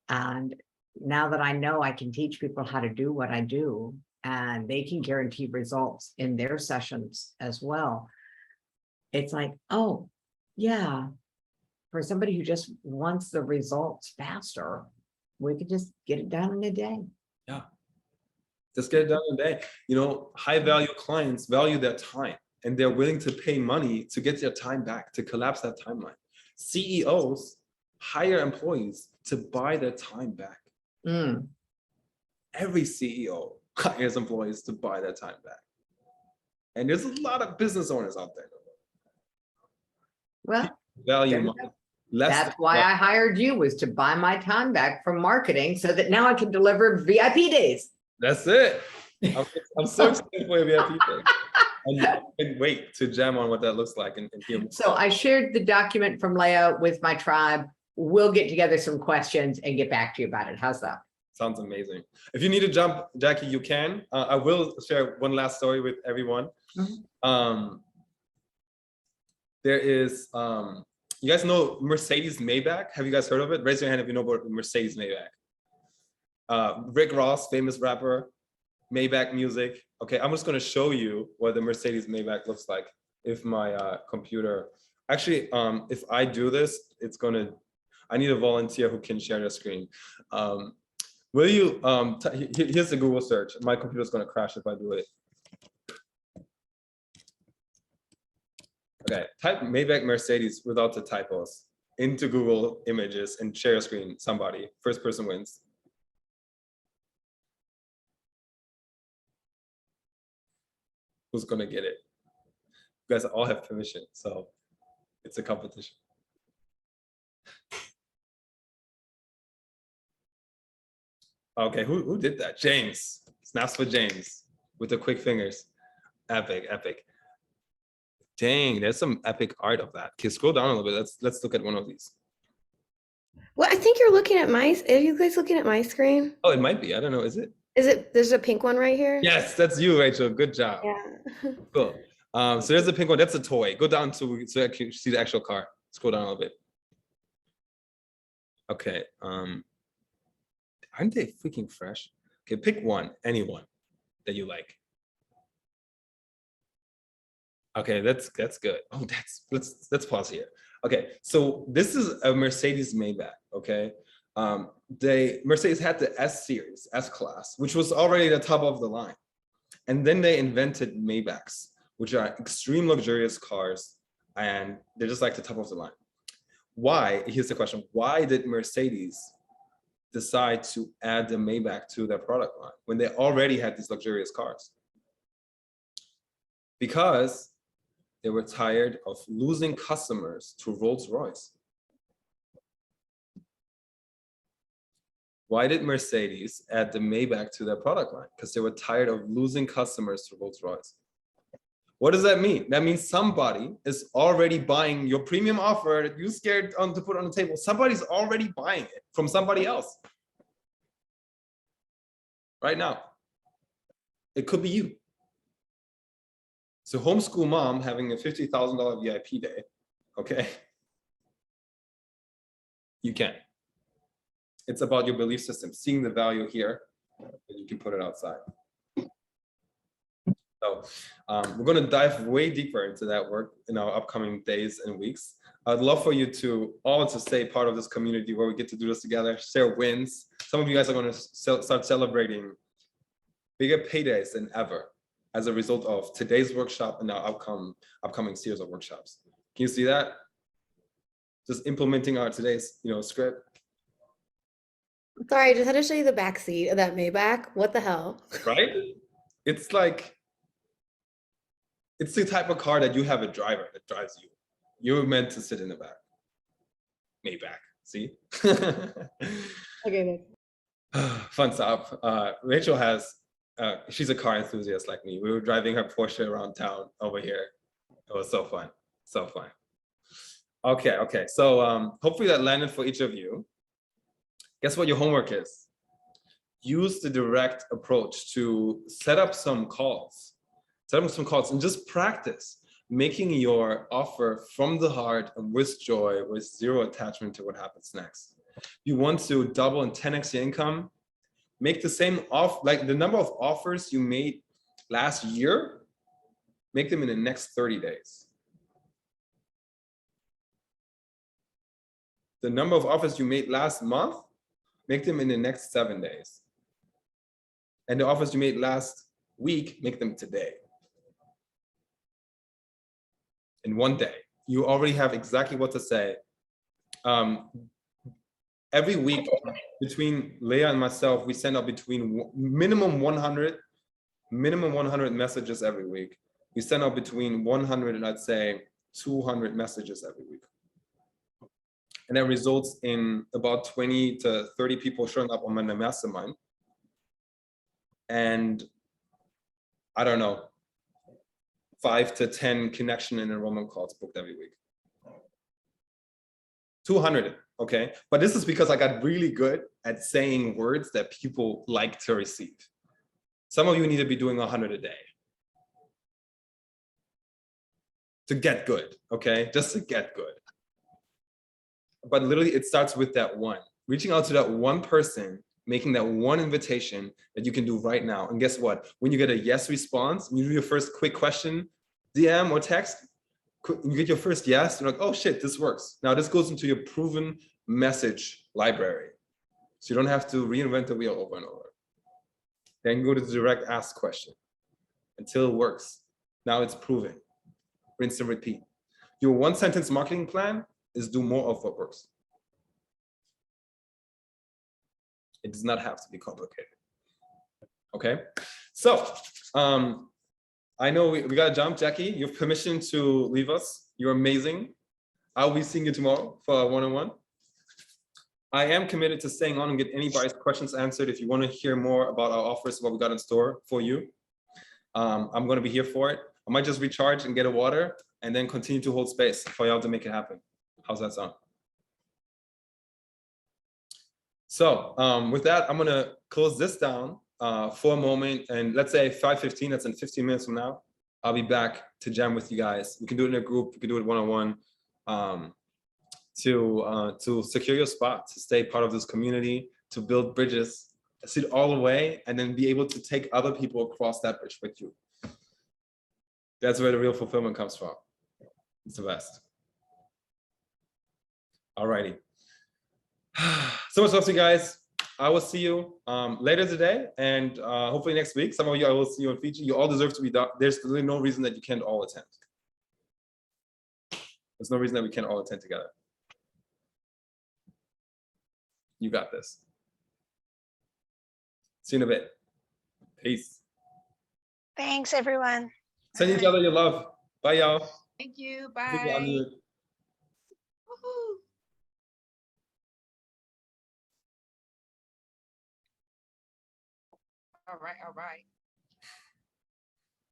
D: And now that I know I can teach people how to do what I do, and they can guarantee results in their sessions as well, it's like, oh, yeah, for somebody who just wants the results faster, we could just get it done in a day.
A: Yeah, just get it done in a day. You know, high value clients value their time, and they're willing to pay money to get their time back, to collapse that timeline. CEOs hire employees to buy their time back. Every CEO hires employees to buy their time back. And there's a lot of business owners out there.
D: Well,
A: Value money.
D: that's why I hired you, was to buy my time back from marketing so that now I can deliver VIP days.
A: That's it. I'm so excited for a VIP day. I can't wait to jam on what that looks like and hear.
D: So I shared the document from Leo with my tribe. We'll get together some questions and get back to you about it. How's that?
A: Sounds amazing. If you need to jump, Jackie, you can. I will share one last story with everyone. There is, you guys know Mercedes Maybach? Have you guys heard of it? Raise your hand if you know about Mercedes Maybach. Rick Ross, famous rapper, Maybach music. Okay, I'm just gonna show you what the Mercedes Maybach looks like. If my computer, actually, if I do this, it's gonna, I need a volunteer who can share their screen. Will you, here's the Google search. My computer's gonna crash if I do it. Okay, type Maybach Mercedes without the typos into Google Images and share your screen. Somebody, first person wins. Who's gonna get it? You guys all have permission, so it's a competition. Okay, who did that? James. Snaps for James with the quick fingers. Epic, epic. Dang, there's some epic art of that. Okay, scroll down a little bit. Let's look at one of these.
I: Well, I think you're looking at my, are you guys looking at my screen?
A: Oh, it might be. I don't know. Is it?
I: Is it, there's a pink one right here?
A: Yes, that's you, Rachel. Good job.
I: Yeah.
A: Cool. So there's a pink one. That's a toy. Go down to so I can see the actual car. Scroll down a little bit. Okay. Aren't they freaking fresh? Okay, pick one, anyone that you like. Okay, that's good. Oh, let's pause here. Okay, so this is a Mercedes Maybach. Okay, Mercedes had the S series, S class, which was already the top of the line, and then they invented Maybachs, which are extreme luxurious cars, and they're just like the top of the line. Why? Here's the question: why did Mercedes decide to add the Maybach to their product line when they already had these luxurious cars? Because they were tired of losing customers to Rolls-Royce. Why did Mercedes add the Maybach to their product line? Because they were tired of losing customers to Rolls-Royce. What does that mean? That means somebody is already buying your premium offer that you scared to put on the table. Somebody's already buying it from somebody else right now. It could be you. So homeschool mom having a $50,000 VIP day, okay? You can. It's about your belief system, seeing the value here, and you can put it outside. So we're gonna dive way deeper into that work in our upcoming days and weeks. I'd love for you to all to stay part of this community where we get to do this together, share wins. Some of you guys are gonna start celebrating bigger paydays than ever as a result of today's workshop and our upcoming series of workshops. Can you see that? Just implementing our today's script.
I: Sorry, I just had to show you the back seat of that Maybach. What the hell?
A: Right? It's like, it's the type of car that you have a driver that drives you. You're meant to sit in the back. Maybach, see?
I: Okay.
A: Fun stuff. Rachel has, she's a car enthusiast like me. We were driving her Porsche around town over here. It was so fun, so fun. Okay. So hopefully that landed for each of you. Guess what your homework is? Use the direct approach to set up some calls. Set up some calls and just practice making your offer from the heart and with joy, with zero attachment to what happens next. You want to double and 10x your income, make the same like the number of offers you made last year, make them in the next 30 days. The number of offers you made last month, make them in the next 7 days. And the offers you made last week, make them today. In 1 day, you already have exactly what to say. Every week between Leah and myself, we send out between minimum 100 messages every week. We send out between 100 and I'd say 200 messages every week. And that results in about 20 to 30 people showing up on my mastermind. And I don't know, 5 to 10 connection and enrollment calls booked every week. 200, okay? But this is because I got really good at saying words that people like to receive. Some of you need to be doing 100 a day to get good, okay? Just to get good. But literally it starts with that one, reaching out to that one person, making that one invitation that you can do right now. And guess what? When you get a yes response, you do your first quick question, DM or text, you get your first yes, you're like, oh shit, this works. Now this goes into your proven message library. So you don't have to reinvent the wheel over and over. Then go to the direct ask question until it works. Now it's proven. Rinse and repeat. Your one sentence marketing plan is do more of what works. It does not have to be complicated. Okay, so I know we gotta jump. Jackie, you have permission to leave us. You're amazing. I'll be seeing you tomorrow for a one-on-one. I am committed to staying on and get anybody's questions answered. If you want to hear more about our offers, what we got in store for you, I'm going to be here for it. I might just recharge and get a water and then continue to hold space for y'all to make it happen. How's that sound? So with that, I'm going to close this down for a moment. And let's say 5:15, that's in 15 minutes from now, I'll be back to jam with you guys. We can do it in a group. We can do it one-on-one. To secure your spot, to stay part of this community, to build bridges, to see it all the way, and then be able to take other people across that bridge with you. That's where the real fulfillment comes from. It's the best. Alrighty. So much love to you guys. I will see you later today and hopefully next week. Some of you I will see you in Fiji. You all deserve to be done. There's really no reason that you can't all attend. There's no reason that we can't all attend together. You got this. See you in a bit. Peace.
E: Thanks, everyone.
A: Send each other your love. Bye, y'all.
J: Thank you. Bye. Woohoo. All right.